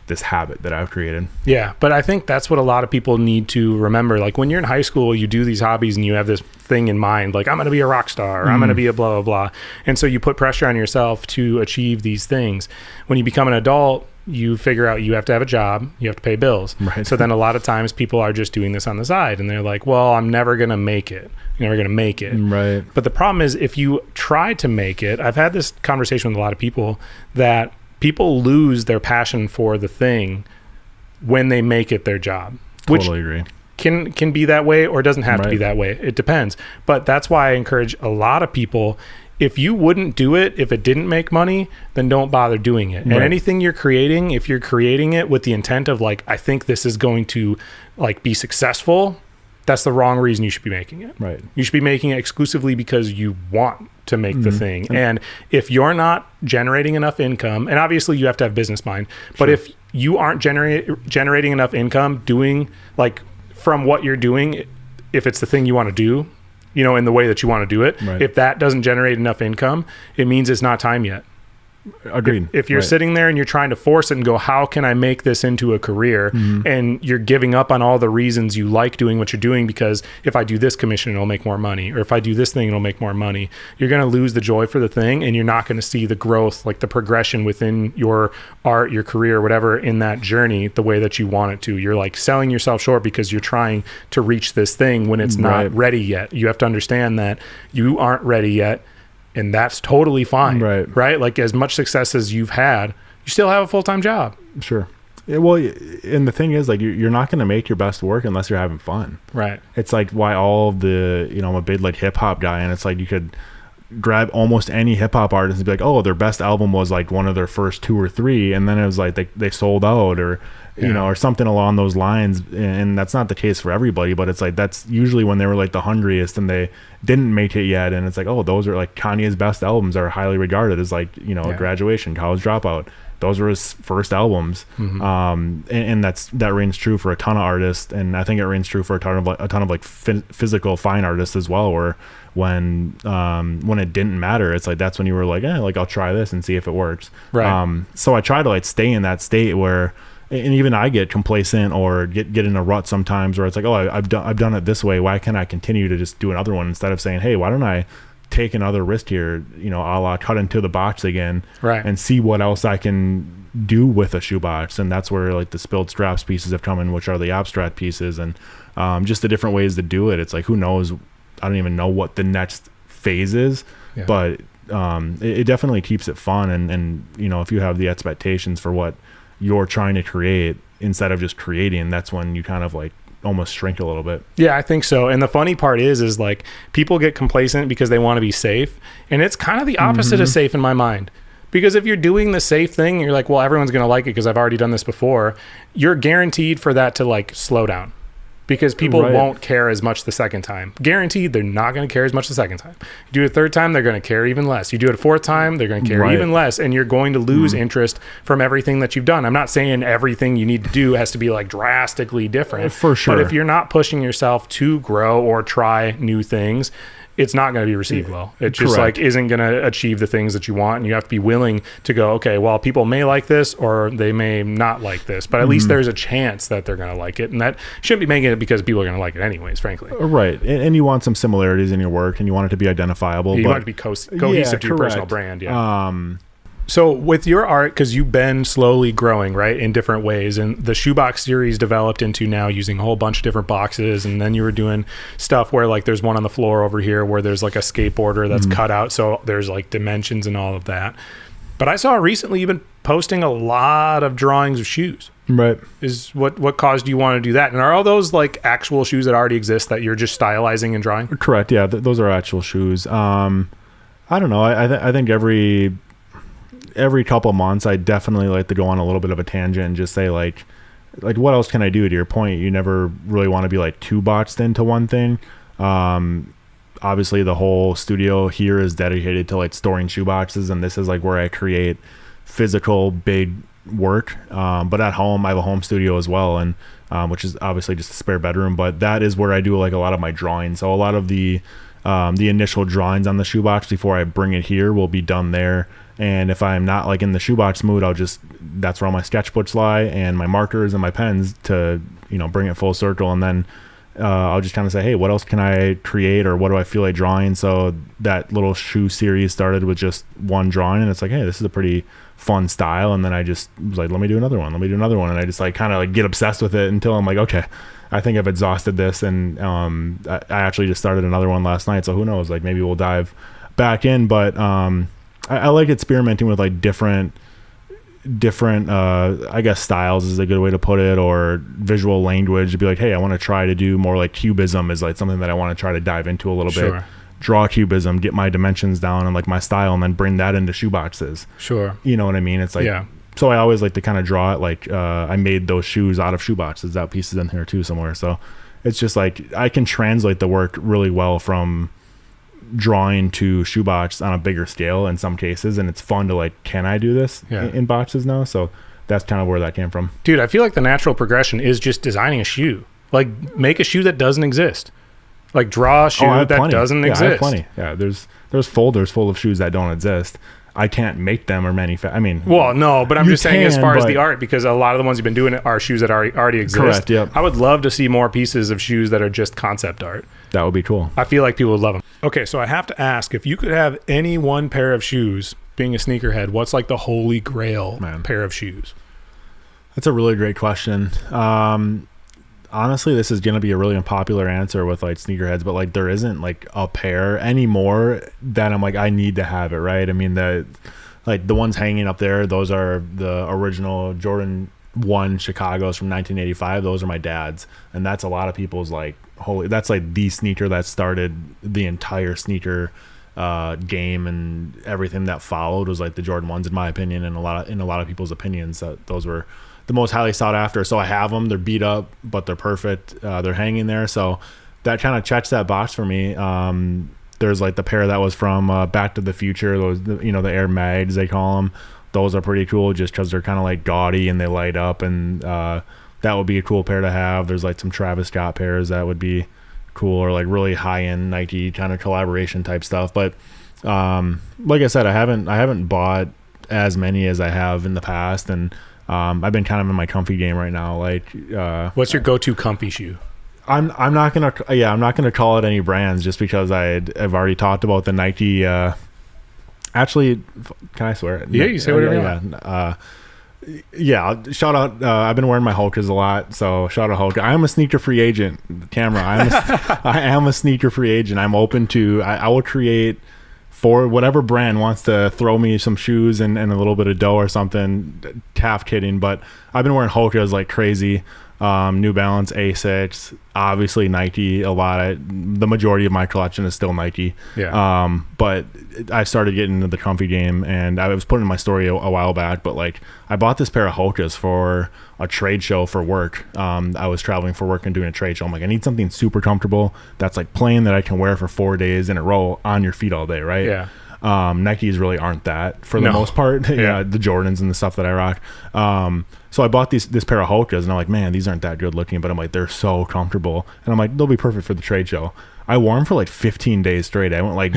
this habit that I've created. Yeah. But I think that's what a lot of people need to remember. Like when you're in high school, you do these hobbies and you have this thing in mind, like I'm going to be a rock star, or I'm going to be a blah, blah, blah. And so you put pressure on yourself to achieve these things. When you become an adult, you figure out you have to have a job, you have to pay bills. Right. So then a lot of times people are just doing this on the side and they're like, well, I'm never going to make it. You're never going to make it. Right. But the problem is, if you try to make it, I've had this conversation with a lot of people, that people lose their passion for the thing when they make it their job. Totally agree. Can be that way, or doesn't have to be that way. It depends. But that's why I encourage a lot of people, if you wouldn't do it if it didn't make money, then don't bother doing it. Right. And anything you're creating, if you're creating it with the intent of like, I think this is going to like be successful, that's the wrong reason you should be making it. Right. You should be making it exclusively because you want to make the thing. And if you're not generating enough income, and obviously you have to have business mind, but if you aren't generating enough income doing like from what you're doing, if it's the thing you want to do, you know, in the way that you want to do it, if that doesn't generate enough income, it means it's not time yet. Agreed. If you're sitting there and you're trying to force it and go, how can I make this into a career? And you're giving up on all the reasons you like doing what you're doing, because if I do this commission, it'll make more money. Or if I do this thing, it'll make more money. You're going to lose the joy for the thing, and you're not going to see the growth, like the progression within your art, your career, whatever, in that journey, the way that you want it to. You're like selling yourself short because you're trying to reach this thing when it's not ready yet. You have to understand that you aren't ready yet. And that's totally fine, right? Like as much success as you've had, you still have a full-time job. Sure. Yeah, well, and the thing is, like, you're not going to make your best work unless you're having fun. Right. It's like why all of the, you know, I'm a big like hip hop guy, and it's like you could grab almost any hip hop artist and be like, oh, their best album was like one of their first 2 or 3, and then it was like they sold out, or you know, or something along those lines. And that's not the case for everybody, but it's like that's usually when they were like the hungriest and they didn't make it yet. And it's like, oh, those are like Kanye's best albums are highly regarded as like, you know, Graduation, College Dropout. Those were his first albums. And that rings true for a ton of artists, and I think it rings true for a ton of like physical fine artists as well, where when it didn't matter, it's like that's when you were like, like I'll try this and see if it works. So I try to like stay in that state where, and even I get complacent or get in a rut sometimes where it's like, oh, I've done it this way, why can't I continue to just do another one, instead of saying, hey, why don't I take another risk here, you know, a la cut into the box again, and see what else I can do with a shoebox. And that's where like the spilled straps pieces have come in, which are the abstract pieces, and just the different ways to do it. It's like, who knows, I don't even know what the next phase is, but it definitely keeps it fun. And you know, if you have the expectations for what you're trying to create instead of just creating, that's when you kind of like almost shrink a little bit. Yeah, I think so. And the funny part is like people get complacent because they want to be safe, and it's kind of the opposite of safe in my mind. Because if you're doing the safe thing, you're like, well, everyone's going to like it because I've already done this before. You're guaranteed for that to like slow down, because people won't care as much the second time. Guaranteed, they're not going to care as much the second time. You do it a third time, they're going to care even less. You do it a fourth time, they're going to care even less, and you're going to lose interest from everything that you've done. I'm not saying everything you need to do has to be like drastically different. For sure. But if you're not pushing yourself to grow or try new things, it's not going to be received well. It just like isn't going to achieve the things that you want, and you have to be willing to go, okay, well, people may like this or they may not like this, but at least there's a chance that they're going to like it, and that shouldn't be making it because people are going to like it anyways, frankly. Right. And you want some similarities in your work, and you want it to be identifiable. You want it to be cohesive to your personal brand. So with your art, because you've been slowly growing, right, in different ways, and the shoebox series developed into now using a whole bunch of different boxes, and then you were doing stuff where like there's one on the floor over here where there's like a skateboarder that's cut out, so there's like dimensions and all of that. But I saw recently you've been posting a lot of drawings of shoes. Right. Is what caused you want to do that? And are all those like actual shoes that already exist that you're just stylizing and drawing? Correct. Yeah, those are actual shoes. I don't know. I think every couple months I definitely like to go on a little bit of a tangent and just say like what else can I do? To your point, you never really want to be like too boxed into one thing. Obviously the whole studio here is dedicated to like storing shoeboxes, and this is like where I create physical big work. But at home I have a home studio as well, and which is obviously just a spare bedroom, but that is where I do like a lot of my drawing. So a lot of the initial drawings on the shoebox before I bring it here will be done there. And if I'm not like in the shoebox mood, that's where all my sketchbooks lie and my markers and my pens to, bring it full circle. And then I'll just kind of say, hey, what else can I create, or what do I feel like drawing? So that little shoe series started with just one drawing, and it's like, hey, this is a pretty fun style. And then I just was like, let me do another one. And I just like kind of like get obsessed with it until I'm like, okay, I think I've exhausted this. And I actually just started another one last night. So who knows, like maybe we'll dive back in. But I like experimenting with like different I guess styles is a good way to put it, or visual language, to be like, hey, I want to try to do more like cubism is like something that I want to try to dive into a little bit. Draw cubism, get my dimensions down and like my style, and then bring that into shoeboxes. Sure. You know what I mean? It's like, yeah. So I always like to kind of draw it like I made those shoes out of shoeboxes, that piece is in here too somewhere. So it's just like I can translate the work really well from drawing to shoebox on a bigger scale in some cases, and it's fun to like, can I do this in boxes now? So that's kind of where that came from. Dude, I feel like the natural progression is just designing a shoe. Like make a shoe that doesn't exist. Like draw a shoe that doesn't exist. I have plenty. Yeah, there's folders full of shoes that don't exist. I can't make them or manufacture. I mean, well, no, but I'm just saying as far as the art, because a lot of the ones you've been doing are shoes that already exist. Correct. Yep. I would love to see more pieces of shoes that are just concept art. That would be cool. I feel like people would love them. Okay, so I have to ask, if you could have any one pair of shoes, being a sneakerhead, what's like the holy grail pair of shoes? That's a really great question. Honestly, this is going to be a really unpopular answer with like sneakerheads, but like there isn't like a pair anymore that I'm like, I need to have it, right? I mean, the ones hanging up there, those are the original Jordan 1 Chicago's from 1985. Those are my dad's, and that's a lot of people's like that's like the sneaker that started the entire sneaker game, and everything that followed was like the Jordan 1s in my opinion, and in a lot of people's opinions that those were the most highly sought after. So I have them. They're beat up, but they're perfect. They're hanging there. So that kind of checks that box for me. There's like the pair that was from Back to the Future. Those, the Air Mags, they call them. Those are pretty cool just because they're kind of like gaudy and they light up. And that would be a cool pair to have. There's like some Travis Scott pairs that would be cool, or like really high-end Nike kind of collaboration type stuff. But like I said, I haven't bought as many as I have in the past. And I've been kind of in my comfy game right now. Like, what's your go-to comfy shoe? I'm not gonna call it any brands just because I've already talked about the Nike. Actually, can I swear? Yeah, you say whatever you want. Shout out. I've been wearing my Hokas a lot, so shout out Hoka. I am a sneaker free agent. Camera. I am a sneaker free agent. I'm open to. I will create for whatever brand wants to throw me some shoes and a little bit of dough or something. Half kidding, but I've been wearing Hokas like crazy. New Balance, Asics, obviously Nike a lot. The majority of my collection is still Nike. Yeah. But I started getting into the comfy game, and I was putting in my story a while back, but like I bought this pair of Hokas for a trade show for work. I was traveling for work and doing a trade show. I'm like, I need something super comfortable that's like plain that I can wear for 4 days in a row on your feet all day, right? Yeah. Nikes really aren't that for the most part. Yeah, the Jordans and the stuff that I rock. So I bought this pair of Hokas, and I'm like, man, these aren't that good looking, but I'm like, they're so comfortable, and I'm like, they'll be perfect for the trade show. I wore them for like 15 days straight. I went like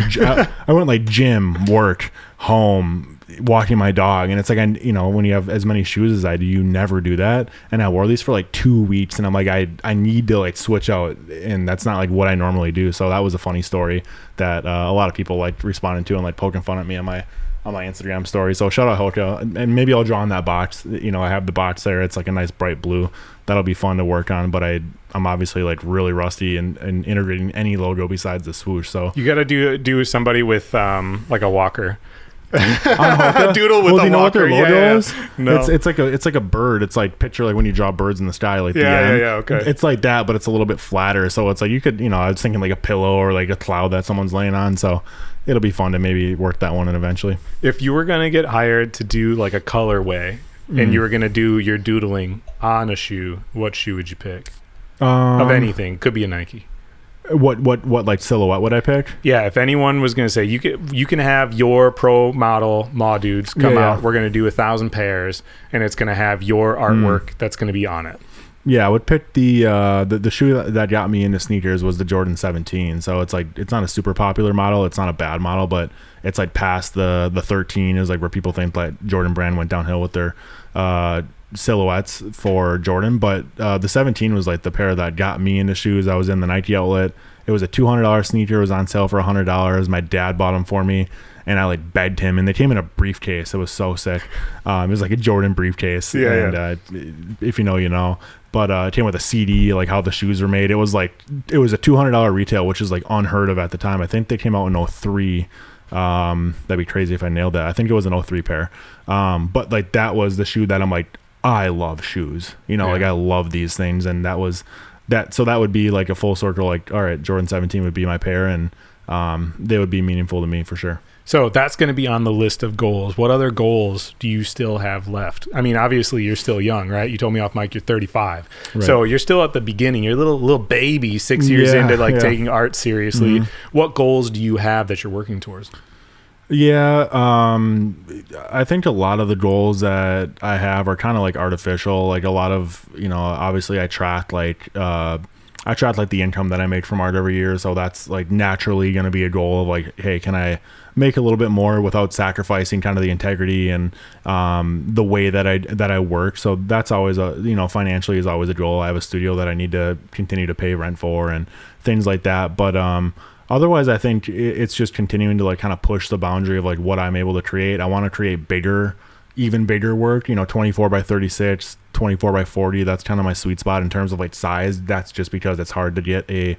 gym, work, home, walking my dog, and it's like, when you have as many shoes as I do, you never do that. And I wore these for like 2 weeks, and I'm like, I need to like switch out, and that's not like what I normally do. So that was a funny story that a lot of people like responded to and like poking fun at me on my Instagram story. So shout out Hoka, and maybe I'll draw on that box. You know, I have the box there. It's like a nice bright blue. That'll be fun to work on. But I'm obviously like really rusty in integrating any logo besides the swoosh. So you got to do somebody with like a walker. A doodle with a you know what their walker. logo is? No. It's like a bird. It's like picture like when you draw birds in the sky, like the end. Okay. It's like that, but it's a little bit flatter. So it's like you could, you know, I was thinking like a pillow or like a cloud that someone's laying on. So it'll be fun to maybe work that one in eventually. If you were gonna get hired to do like a colorway and you were gonna do your doodling on a shoe, what shoe would you pick? Of anything, could be a Nike. What like silhouette would I pick? Yeah, if anyone was going to say you can have your pro model MAWdoods come out, we're going to do 1,000 pairs, and it's going to have your artwork that's going to be on it. Yeah, I would pick the shoe that got me into sneakers was the Jordan 17. So it's like it's not a super popular model, it's not a bad model, but it's like past the 13 is like where people think that Jordan brand went downhill with their silhouettes for Jordan. But the 17 was like the pair that got me into shoes. I was in the Nike outlet. It was a $200 sneaker. It was on sale for $100. My dad bought them for me, and I like begged him, and they came in a briefcase. It was so sick. It was like a Jordan briefcase. If you know, you know. But it came with a CD, like how the shoes were made. It was a $200 retail, which is like unheard of at the time. I think they came out in 03. That'd be crazy if I nailed that. I think it was an 03 pair. But like that was the shoe that I'm like, I love shoes. You know, like I love these things, and that was that. So that would be like a full circle. Like, all right, Jordan 17 would be my pair, and they would be meaningful to me for sure. So that's going to be on the list of goals. What other goals do you still have left? I mean, obviously you're still young, right? You told me off mic you're 35. Right. So you're still at the beginning. You're a little baby, 6 years into taking art seriously. Mm-hmm. What goals do you have that you're working towards? Yeah, I think a lot of the goals that I have are kind of like artificial. Like a lot of, you know, obviously I track like the income that I make from art every year. So that's like naturally going to be a goal of like, hey, can I make a little bit more without sacrificing kind of the integrity and the way that I work. So that's always financially is always a goal. I have a studio that I need to continue to pay rent for and things like that. But otherwise, I think it's just continuing to like kind of push the boundary of like what I'm able to create. I want to create even bigger work, 24 by 36, 24 by 40. That's kind of my sweet spot in terms of like size. That's just because it's hard to get a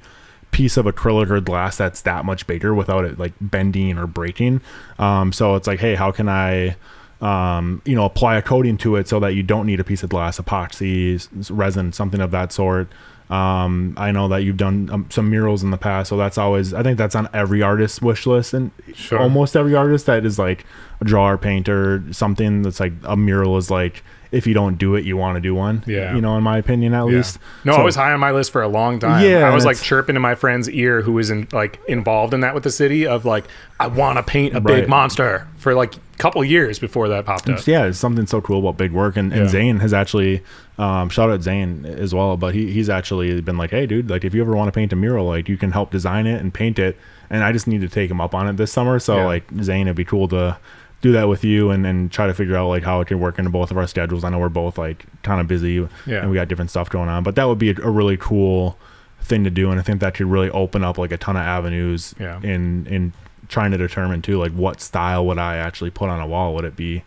piece of acrylic or glass that's that much bigger without it like bending or breaking. So it's like, hey, how can I apply a coating to it so that you don't need a piece of glass, epoxy, resin, something of that sort. I know that you've done some murals in the past, so that's always, I think that's on every artist's wish list, and almost every artist that is like a drawer, painter, something that's like a mural is like, if you don't do it, you want to do one. Yeah. In my opinion, at least. No, so, I was high on my list for a long time. Yeah. I was like chirping in my friend's ear who was involved in that with the city of like, I want to paint a big monster for like a couple years before that popped up. Yeah. It's something so cool about big work. And Zane has actually, shout out Zane as well, but he's actually been like, hey dude, like if you ever want to paint a mural, like you can help design it and paint it. And I just need to take him up on it this summer. So like Zane, it'd be cool to do that with you and try to figure out like how it can work into both of our schedules. I know we're both like kind of busy and we got different stuff going on, but that would be a really cool thing to do. And I think that could really open up like a ton of avenues in trying to determine too, like what style would I actually put on a wall? Would it be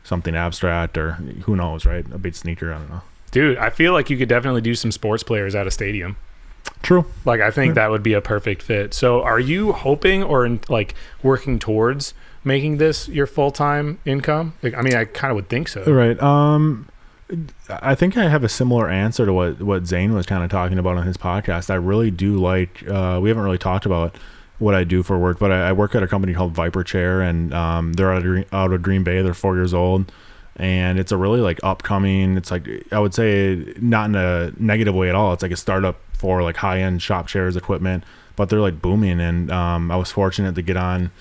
something abstract or who knows, right? A big sneaker. I don't know. Dude, I feel like you could definitely do some sports players at a stadium. True. Like I think that would be a perfect fit. So are you hoping or like working towards making this your full-time income? Like, I mean, I kind of would think so. Right. I think I have a similar answer to what Zane was kind of talking about on his podcast. I really do like, we haven't really talked about what I do for work, but I work at a company called Viper Chair, and they're out of Green Bay. They're 4 years old, and it's a really like upcoming, it's like, I would say not in a negative way at all. It's like a startup for like high-end shop chairs equipment, but they're like booming. And I was fortunate to get on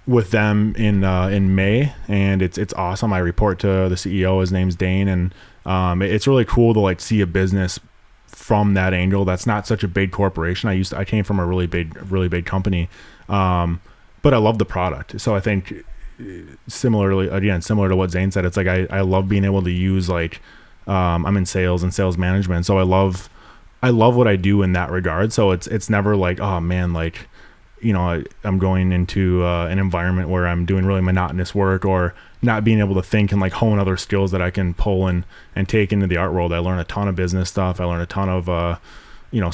with them in May, and it's awesome. I report to the CEO. His name's Dane, and it's really cool to like see a business from that angle. That's not such a big corporation. I came from a really big company, but I love the product. So I think similar to what Zane said, it's like I love being able to use like I'm in sales and sales management, so I love what I do in that regard. So it's never like, oh man, like I'm going into an environment where I'm doing really monotonous work, or not being able to think and like hone other skills that I can pull and take into the art world. I learn a ton of business stuff. I learn a ton of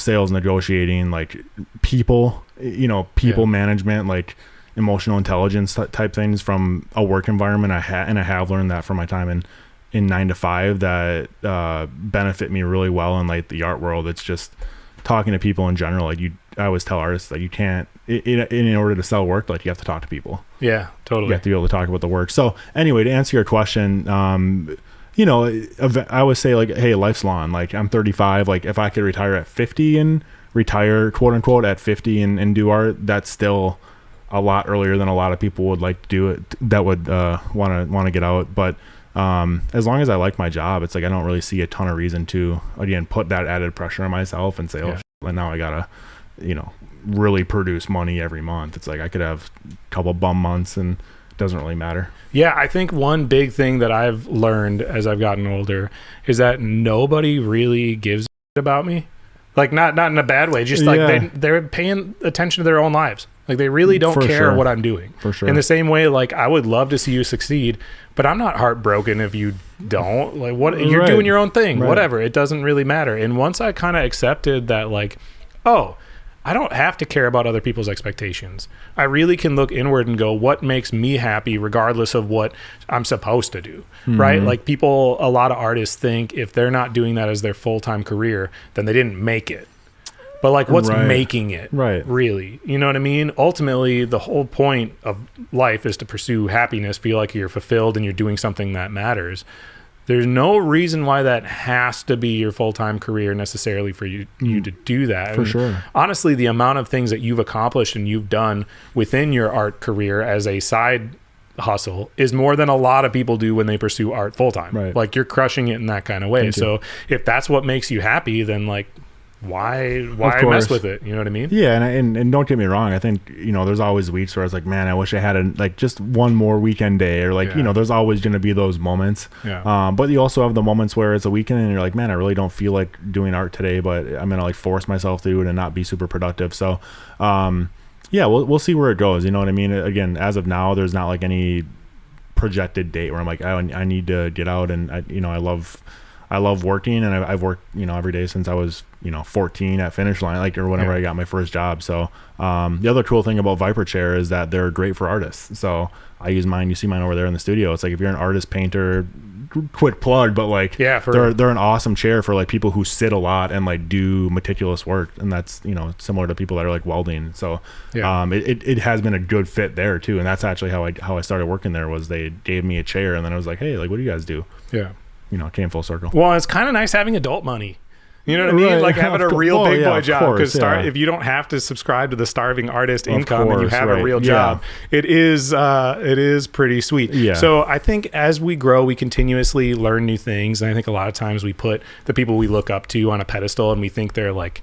sales, negotiating, like people management, like emotional intelligence type things from a work environment. I have learned that from my time in 9 to 5 that benefit me really well in like the art world. It's just talking to people in general. Like I always tell artists that you can't, in order to sell work, like you have to talk to people. Yeah, totally. You have to be able to talk about the work. So anyway, to answer your question, I always say like, hey, life's long. Like I'm 35. Like if I could retire at 50 and retire quote unquote at 50 and do art, that's still a lot earlier than a lot of people would like to do it, that would want to get out. But as long as I like my job, it's like I don't really see a ton of reason to, again, put that added pressure on myself and say, and now I gotta really produce money every month. It's like I could have a couple bum months and it doesn't really matter. Yeah, I think one big thing that I've learned as I've gotten older is that nobody really gives a about me. Like not in a bad way, just like they're paying attention to their own lives. Like they really don't care what I'm doing. For sure. In the same way, like I would love to see you succeed, but I'm not heartbroken if you don't. Like what you're doing your own thing, whatever. It doesn't really matter. And once I kind of accepted that, like, oh, I don't have to care about other people's expectations. I really can look inward and go, what makes me happy regardless of what I'm supposed to do, right? Like people, a lot of artists think if they're not doing that as their full-time career, then they didn't make it. But like what's making it, really? You know what I mean? Ultimately, the whole point of life is to pursue happiness, feel like you're fulfilled and you're doing something that matters. There's no reason why that has to be your full-time career necessarily for you to do that. For sure. Honestly, the amount of things that you've accomplished and you've done within your art career as a side hustle is more than a lot of people do when they pursue art full-time. Right. Like you're crushing it in that kind of way. So if that's what makes you happy, then like why mess with it? You know what I mean? Yeah, and don't get me wrong. I think there's always weeks where I was like, man, I wish I had just one more weekend day, or like there's always going to be those moments. Yeah. But you also have the moments where it's a weekend and you're like, man, I really don't feel like doing art today, but I'm gonna like force myself to do it and not be super productive. So, we'll see where it goes. You know what I mean? Again, as of now, there's not like any projected date where I'm like, I need to get out, and I love working, and I've worked, every day since I was, 14 at Finish Line, like, or whenever I got my first job. So, the other cool thing about Viper Chair is that they're great for artists. So I use mine. You see mine over there in the studio. It's like, if you're an artist, painter, quick plug, but like, they're an awesome chair for like people who sit a lot and like do meticulous work. And that's, similar to people that are like welding. So, it has been a good fit there too. And that's actually how I started working there, was they gave me a chair, and then I was like, hey, like, what do you guys do? Yeah. Came full circle. Well, it's kind of nice having adult money. You know what I mean? Like having a real big boy job. Because if you don't have to subscribe to the starving artist income and you have a real job, it is pretty sweet. Yeah. So I think as we grow, we continuously learn new things. And I think a lot of times we put the people we look up to on a pedestal and we think they're like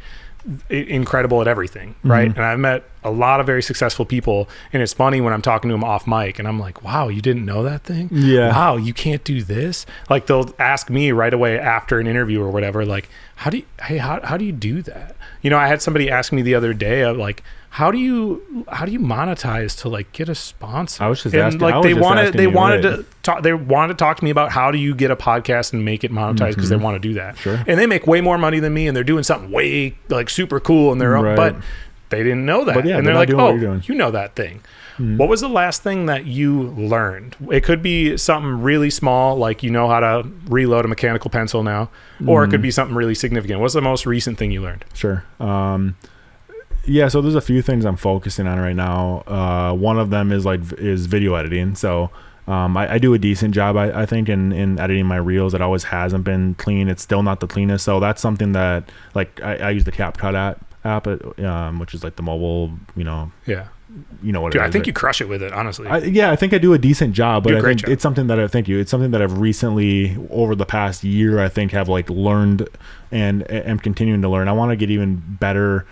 incredible at everything, right? And I've met a lot of very successful people, and it's funny when I'm talking to them off mic and I'm like, wow, you didn't know that thing? Wow, you can't do this? Like they'll ask me right away after an interview or whatever, like, how do you do that? I had somebody ask me the other day, like, how do you monetize to like get a sponsor? I was just asking, like they wanted to talk to me about how do you get a podcast and make it monetized, because they want to do that. Sure. And they make way more money than me, and they're doing something way like super cool in their own, but they didn't know that. And they're like, oh, you know that thing. What was the last thing that you learned? It could be something really small, like how to reload a mechanical pencil now, or it could be something really significant. What's the most recent thing you learned? Sure. So there's a few things I'm focusing on right now. One of them is video editing. So I do a decent job, I think, in editing my reels. It always hasn't been clean. It's still not the cleanest. So that's something that like I use the CapCut app, which is like the mobile, what Dude, it is. I think you crush it with it, honestly. I think I do a decent job, but I think it's something that it's something that I've recently, over the past year, I think have like learned and am continuing to learn. I want to get even better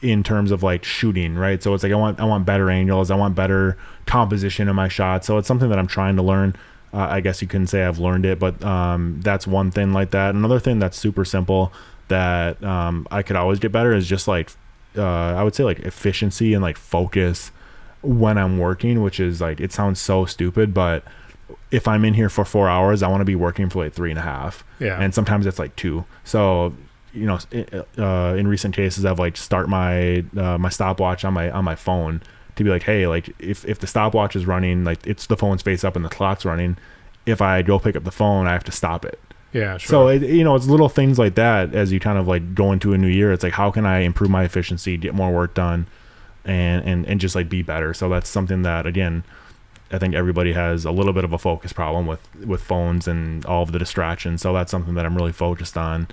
in terms of like shooting, right? So it's like I want better angles, I want better composition in my shots. So it's something that I'm trying to learn. I guess you couldn't say I've learned it, but that's one thing like that. Another thing that's super simple that I could always get better is just like I would say like efficiency and like focus when I'm working, which is like, it sounds so stupid, but if I'm in here for 4 hours, I want to be working for like 3.5. Yeah. And sometimes it's like 2. So, you know, in recent cases, I've like start my my stopwatch on my phone to be like, hey, like if the stopwatch is running, like it's the phone's face up and the clock's running. If I go pick up the phone, I have to stop it. Yeah, sure. So, you know, it's little things like that as you kind of like go into a new year. It's like, how can I improve my efficiency, get more work done, and just like be better. So that's something that, again, I think everybody has a little bit of a focus problem with phones and all of the distractions. So that's something that I'm really focused on,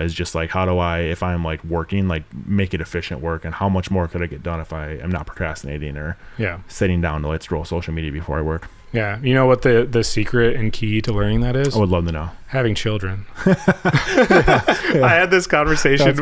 is just like, how do I, if I'm like working, like make it efficient work, and how much more could I get done if I am not procrastinating or sitting down to like scroll social media before I work. Yeah. You know what the secret and key to learning that is? I would love to know. Having children. I had this conversation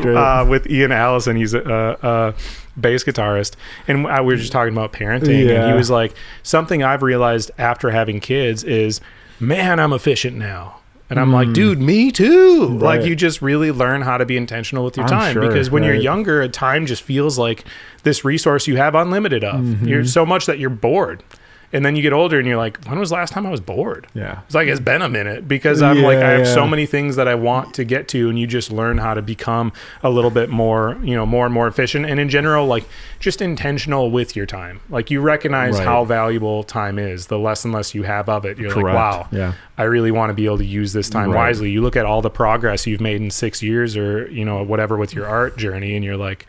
with Ian Allison. He's a bass guitarist, and we were just talking about parenting, and he was like, something I've realized after having kids is, man, I'm efficient now. And I'm like, dude, me too. Right. Like, you just really learn how to be intentional with your time, because when you're younger, time just feels like this resource you have unlimited of. You're so much that you're bored. And then you get older and you're like, when was the last time I was bored? Yeah. It's like, it's been a minute, because I'm like, I have so many things that I want to get to, and you just learn how to become a little bit more, you know, more and more efficient. And in general, like, just intentional with your time. Like, you recognize how valuable time is. The less and less you have of it, you're like, wow, I really want to be able to use this time wisely. You look at all the progress you've made in 6 years, or, you know, whatever, with your art journey, and you're like,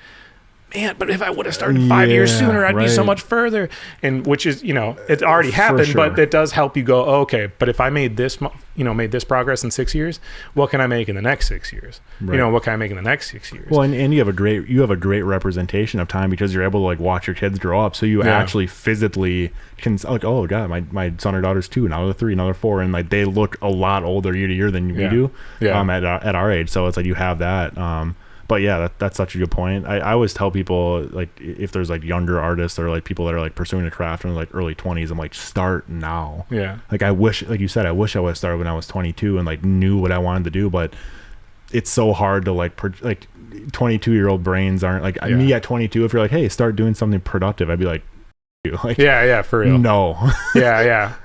man, but if I would have started 5 years sooner, I'd be so much further. And which is, you know, it already happened, but it does help you go, oh, okay, but if I made this, you know, made this progress in 6 years, what can I make in the next 6 years? You know, what can I make in the next 6 years? Well, and you have a great representation of time, because you're able to like watch your kids grow up. So you actually physically can, like, oh God, my son or daughter's 2, now they're 3, now they're 4. And like, they look a lot older year to year than we do at our age. So it's like, you have that. But yeah, that's such a good point. I always tell people, like, if there's like younger artists or like people that are like pursuing a craft in like early 20s, I'm like, start now. Yeah. Like, I wish, like you said, I wish I would have started when I was 22 and like knew what I wanted to do, but it's so hard to like 22-year-old brains aren't like me at 22. If you're like, hey, start doing something productive, I'd be like, like, for real. No.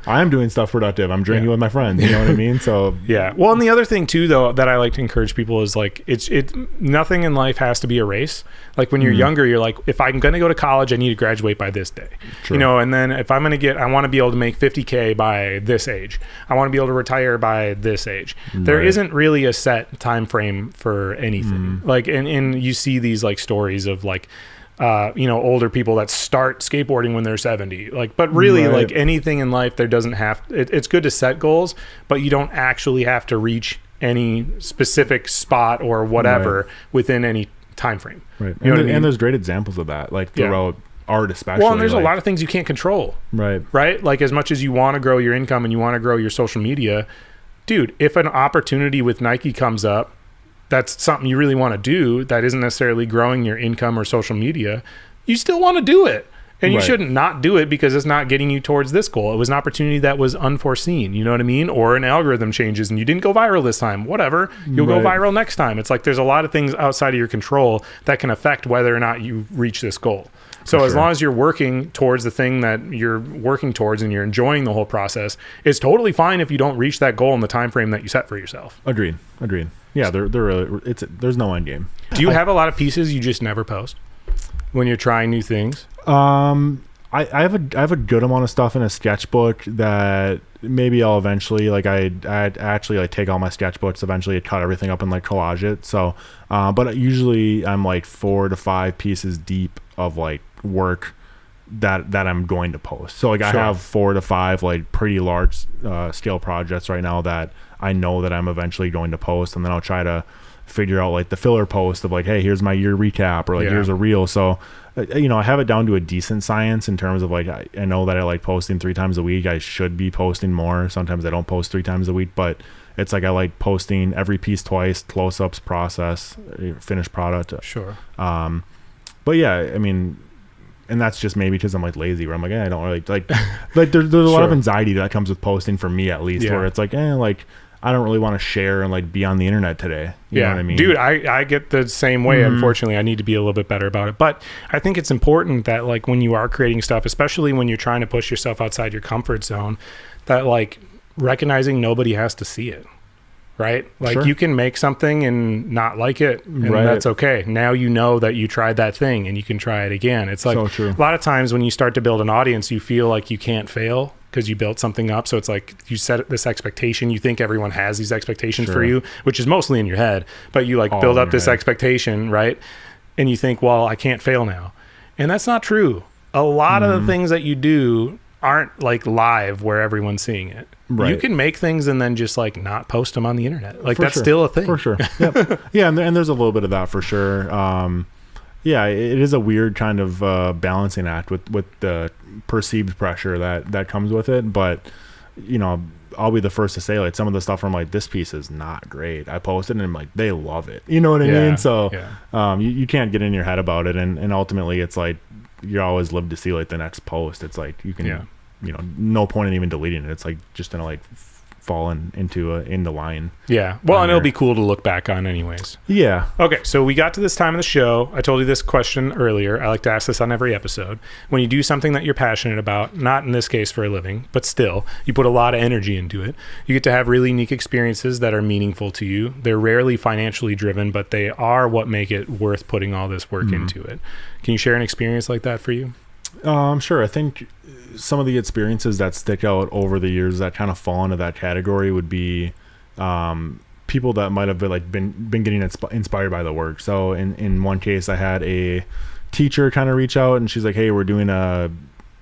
I'm doing stuff productive. I'm drinking with my friends. You know what I mean? So well, and the other thing too, though, that I like to encourage people is like, it's nothing in life has to be a race. Like, when you're younger, you're like, if I'm going to go to college, I need to graduate by this day. You know, and then if I'm going to I want to be able to make 50K by this age. I want to be able to retire by this age. There isn't really a set time frame for anything. Like, and you see these like stories of like, you know, older people that start skateboarding when they're 70, like, but really like anything in life, there doesn't have, it's good to set goals, but you don't actually have to reach any specific spot or whatever within any time frame. You know what I mean? And there's great examples of that, like throughout art, especially. Well, and there's a lot of things you can't control. Right. Like, as much as you want to grow your income and you want to grow your social media, dude, if an opportunity with Nike comes up, that's something you really want to do, that isn't necessarily growing your income or social media, you still want to do it. And you shouldn't not do it because it's not getting you towards this goal. It was an opportunity that was unforeseen, you know what I mean? Or an algorithm changes and you didn't go viral this time, whatever, you'll go viral next time. It's like, there's a lot of things outside of your control that can affect whether or not you reach this goal. So as long as you're working towards the thing that you're working towards and you're enjoying the whole process, it's totally fine if you don't reach that goal in the time frame that you set for yourself. Agreed. Yeah, there's no end game. Do you have a lot of pieces you just never post when you're trying new things? I have a good amount of stuff in a sketchbook that maybe I'll eventually, like, I'd actually like take all my sketchbooks eventually, cut everything up and like collage it. So but usually I'm like 4 to 5 pieces deep of like work that I'm going to post. So like, I have 4 to 5 like pretty large scale projects right now that I know that I'm eventually going to post, and then I'll try to figure out like the filler post of like, hey, here's my year recap, or like here's a reel. So you know, I have it down to a decent science in terms of like, I know that I like posting 3 times a week. I should be posting more. Sometimes I don't post 3 times a week, but it's like, I like posting every piece twice, close-ups, process, finished product. But yeah, I mean, and that's just maybe because I'm like lazy, where I'm like, I don't really like there's a lot of anxiety that comes with posting, for me at least, where it's like, like I don't really want to share and like be on the internet today. You know what I mean? Dude, I get the same way. Unfortunately, I need to be a little bit better about it. But I think it's important that like when you are creating stuff, especially when you're trying to push yourself outside your comfort zone, that like recognizing nobody has to see it. Right? Like you can make something and not like it, and that's okay. Now you know that you tried that thing and you can try it again. It's like a lot of times when you start to build an audience, you feel like you can't fail because you built something up. So it's like you set this expectation. You think everyone has these expectations for you, which is mostly in your head, but you like build up this expectation, right? And you think, well, I can't fail now. And that's not true. A lot of the things that you do aren't like live where everyone's seeing it. Right. You can make things and then just like not post them on the internet. Like that's still a thing. For sure. Yep. Yeah. And there's a little bit of that for sure. Yeah, it is a weird kind of balancing act with the perceived pressure that comes with it. But, you know, I'll be the first to say like some of the stuff from like this piece is not great. I posted and I'm like, they love it. You know what I mean? So you can't get in your head about it. And ultimately it's like, you always live to see like the next post. It's like you can you know, no point in even deleting it. It's like just gonna like fall into line. Yeah. Well, and it'll be cool to look back on anyways. Yeah. Okay, so we got to this time of the show. I told you this question earlier. I like to ask this on every episode. When you do something that you're passionate about, not in this case for a living, but still, you put a lot of energy into it. You get to have really unique experiences that are meaningful to you. They're rarely financially driven, but they are what make it worth putting all this work into it. Can you share an experience like that for you? Sure. I think some of the experiences that stick out over the years that kind of fall into that category would be people that might have been getting inspired by the work. So in one case, I had a teacher kind of reach out and she's like, hey, we're doing a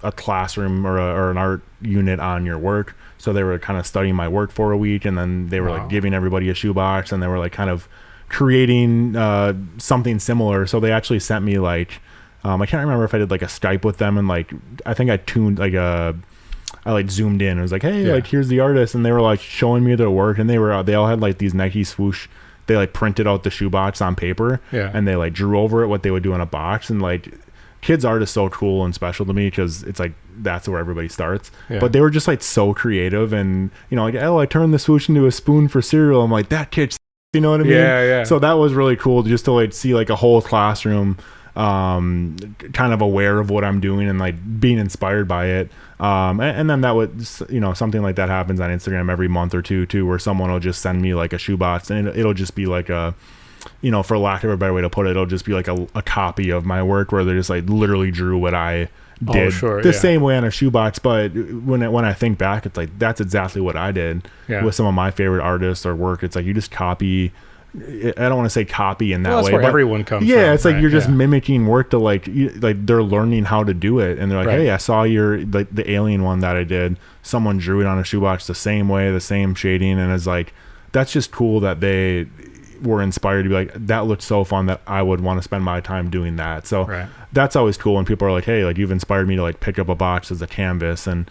classroom or an art unit on your work. So they were kind of studying my work for a week, and then they were like giving everybody a shoebox, and they were like kind of creating something similar. So they actually sent me like, I can't remember if I did like a Skype with them, and like I think I tuned like I like zoomed in. It was like, hey, like here's the artist, and they were like showing me their work, and they all had like these Nike swoosh. They like printed out the shoebox on paper, and they like drew over it what they would do in a box. And like kids art is so cool and special to me because it's like that's where everybody starts. But they were just like so creative, and you know, like, oh, I turned the swoosh into a spoon for cereal. I'm like, that kid, you know what I mean? So that was really cool just to like see like a whole classroom kind of aware of what I'm doing and like being inspired by it. And then that would, you know, something like that happens on Instagram every month or two too, where someone will just send me like a shoebox, and it'll just be like a, you know, for lack of a better way to put it, it'll just be like a copy of my work where they just like literally drew what I did the same way on a shoebox. But when I think back, it's like that's exactly what I did with some of my favorite artists or work. It's like you just copy. I don't want to say copy in that way. That's where everyone comes from. Yeah, it's like you're just mimicking work to like they're learning how to do it, and they're like, hey, I saw your like the alien one that I did. Someone drew it on a shoebox the same way, the same shading, and it's like that's just cool that they were inspired to be like, that looked so fun that I would want to spend my time doing that. So that's always cool when people are like, hey, like you've inspired me to like pick up a box as a canvas, and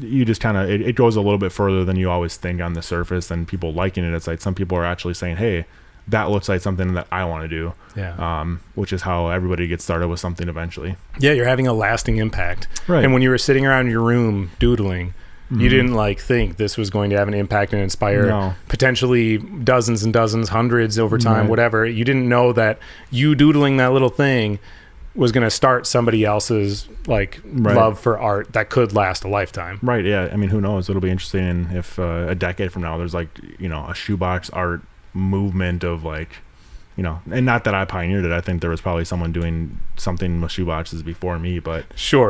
you just kind of it goes a little bit further than you always think on the surface, and people liking it. It's like some people are actually saying, hey, that looks like something that I want to do. Which is how everybody gets started with something eventually. You're having a lasting impact. And when you were sitting around your room doodling, you didn't like think this was going to have an impact and inspire potentially dozens and dozens, hundreds over time, whatever. You didn't know that you doodling that little thing was going to start somebody else's like love for art that could last a lifetime. Yeah. I mean, who knows? It'll be interesting if a decade from now there's like, you know, a shoebox art movement of like, you know, and not that I pioneered it. I think there was probably someone doing something with shoeboxes before me, but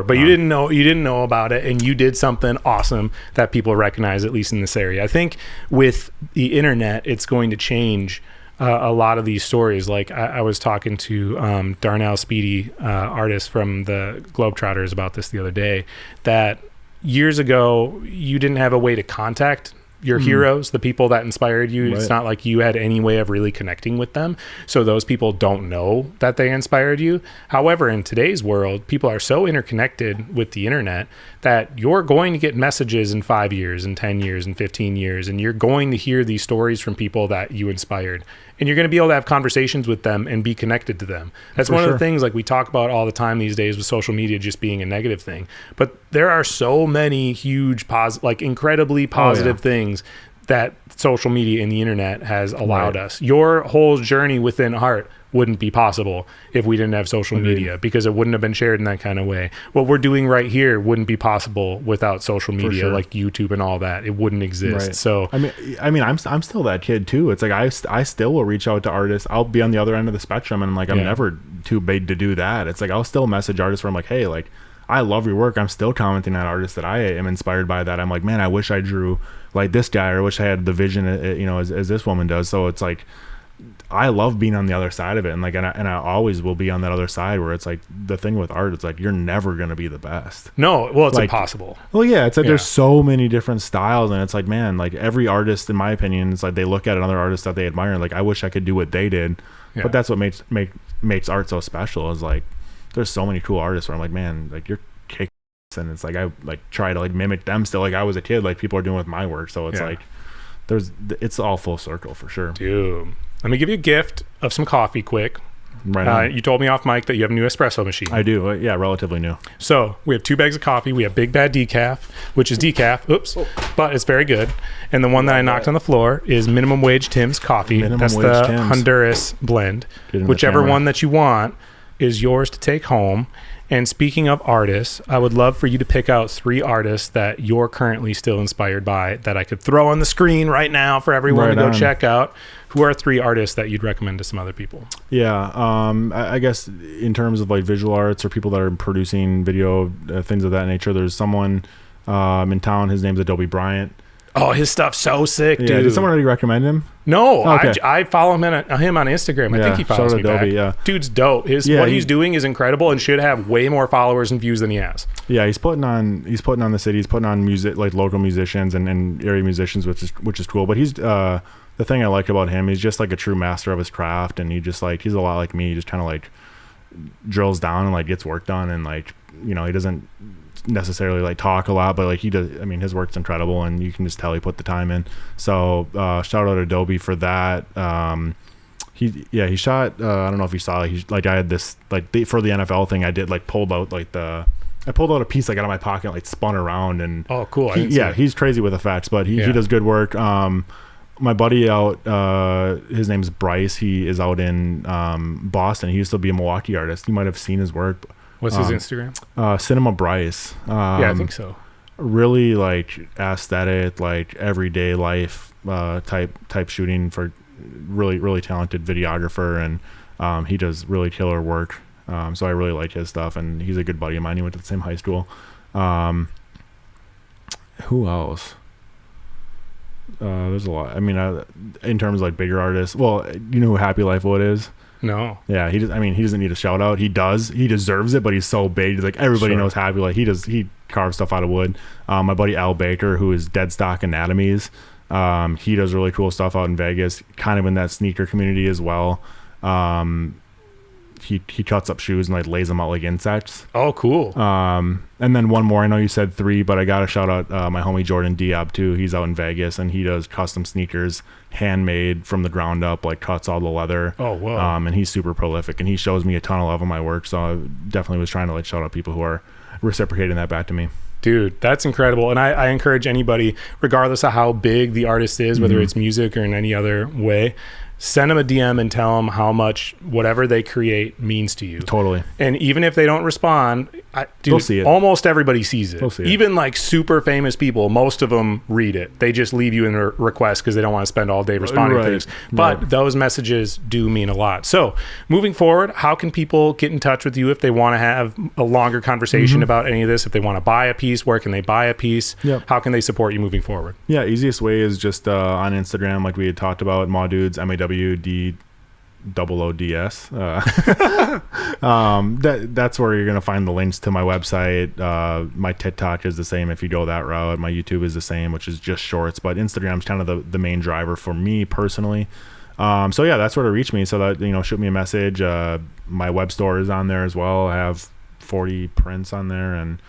but you didn't know about it, and you did something awesome that people recognize, at least in this area. I think with the internet, it's going to change a lot of these stories. Like I was talking to Darnell Speedy, artist from the Globetrotters, about this the other day, that years ago you didn't have a way to contact your heroes, the people that inspired you. It's not like you had any way of really connecting with them, so those people don't know that they inspired you. However, in today's world, people are so interconnected with the internet that you're going to get messages in 5 years and 10 years and 15 years, and you're going to hear these stories from people that you inspired, and you're going to be able to have conversations with them and be connected to them. That's one of the things like we talk about all the time these days with social media just being a negative thing, but there are so many huge incredibly positive things that social media and the internet has allowed us. Your whole journey within art wouldn't be possible if we didn't have social media, because it wouldn't have been shared in that kind of way. What we're doing right here wouldn't be possible without social media, like YouTube and all that. It wouldn't exist. Right. So I mean, I'm still that kid too. It's like I still will reach out to artists. I'll be on the other end of the spectrum, and like I'm never too big to do that. It's like I'll still message artists where I'm like, hey, like I love your work. I'm still commenting on artists that I am inspired by. That I'm like, man, I wish I drew like this guy, or I wish I had the vision, you know, as this woman does. So it's like, I love being on the other side of it, and like, and I always will be on that other side where it's like the thing with art. It's like you're never gonna be the best. No, well, it's like, impossible. Well, yeah, it's like there's so many different styles, and it's like, man, like every artist, in my opinion, it's like they look at another artist that they admire, and like I wish I could do what they did. But that's what makes art so special. Is like there's so many cool artists where I'm like, man, like you're kicking, and it's like I like try to like mimic them still, like I was a kid, like people are doing with my work. So it's like it's all full circle for sure, dude. Let me give you a gift of some coffee quick. Right. You told me off mic that you have a new espresso machine. I do. Yeah, relatively new. So we have 2 bags of coffee. We have Big Bad Decaf, which is decaf. Oops. But it's very good. And the one that I knocked on the floor is Minimum Wage Tim's coffee. That's the Tim's Honduras blend. Whichever one that you want is yours to take home. And speaking of artists, I would love for you to pick out 3 artists that you're currently still inspired by that I could throw on the screen right now for everyone to go check out. Who are 3 artists that you'd recommend to some other people? Yeah, I guess in terms of like visual arts or people that are producing video, things of that nature, there's someone in town. His name's Adobe Bryant. Oh, his stuff's so sick, dude. Did someone already recommend him? No, okay. I follow him on Instagram. I think he follows me Adobe, back. Dude's dope. What he's doing is incredible and should have way more followers and views than he has. Yeah, he's putting on the city. He's putting on music, like local musicians and area musicians, which is cool. But he's the thing I like about him, he's just like a true master of his craft, and he's a lot like me. He just kind of like drills down and like gets work done, and like, you know, he doesn't necessarily like talk a lot, but like he does. I mean, his work's incredible, and you can just tell he put the time in. So shout out Adobe for that. He shot. I don't know if you saw. I had this for the NFL thing. I did like pulled out a piece like out of my pocket, and, like spun around, and oh cool. He's crazy with effects, but he does good work. My buddy out, his name's Bryce. He is out in Boston. He used to be a Milwaukee artist. You might have seen his work. What's his Instagram? Cinema Bryce. Yeah, I think so. Really like aesthetic, like everyday life type shooting, for really, really talented videographer, and he does really killer work. So I really like his stuff, and he's a good buddy of mine. He went to the same high school. Who else? There's a lot. I mean, in terms of like bigger artists, well, you know who Happy Life Wood is? No. Yeah, he doesn't need a shout out. He does. He deserves it, but he's so big. Like everybody knows Happy Life. He carves stuff out of wood. My buddy Al Baker, who is Dead Stock Anatomies, he does really cool stuff out in Vegas, kind of in that sneaker community as well. He cuts up shoes and like lays them out like insects. Oh, cool. And then one more. I know you said 3, but I gotta shout out my homie Jordan Diab too. He's out in Vegas, and he does custom sneakers, handmade from the ground up, like cuts all the leather. Oh, wow. And he's super prolific, and he shows me a ton of love on my work. So I definitely was trying to like shout out people who are reciprocating that back to me. Dude, that's incredible. And I encourage anybody, regardless of how big the artist is, whether it's music or in any other way, send them a DM and tell them how much whatever they create means to you. Totally. And even if they don't respond, they'll see it. Almost everybody sees it. They'll see it. Even like super famous people, most of them read it. They just leave you in a request because they don't want to spend all day responding to things. But those messages do mean a lot. So moving forward, how can people get in touch with you if they want to have a longer conversation about any of this? If they want to buy a piece, where can they buy a piece? Yep. How can they support you moving forward? Yeah, easiest way is just on Instagram, like we had talked about, MAWdoods, MAWdoods. That's where you're gonna find the links to my website. My TikTok is the same if you go that route. My YouTube is the same, which is just shorts, but Instagram's kind of the main driver for me personally. So yeah, that's where to reach me. So that, you know, shoot me a message. My web store is on there as well. I have 40 prints on there and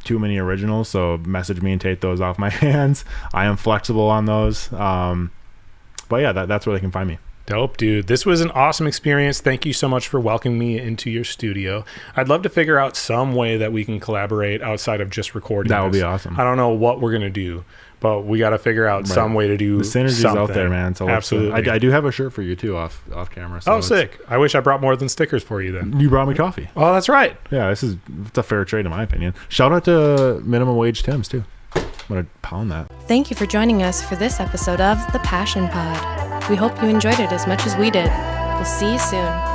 too many originals, so message me and take those off my hands. I am flexible on those. But yeah, that's where they can find me. Dope, dude. This was an awesome experience. Thank you so much for welcoming me into your studio. I'd love to figure out some way that we can collaborate outside of just recording. That would this. be awesome. I don't know what we're going to do, but we got to figure out some way to do the synergy's something. out there, man. So absolutely. I do have a shirt for you too off camera. So sick. I wish I brought more than stickers for you then. You brought me coffee. Oh, that's right. Yeah, it's a fair trade in my opinion. Shout out to minimum wage Tims too. I'm going to pound that. Thank you for joining us for this episode of The Passion Pod. We hope you enjoyed it as much as we did. We'll see you soon.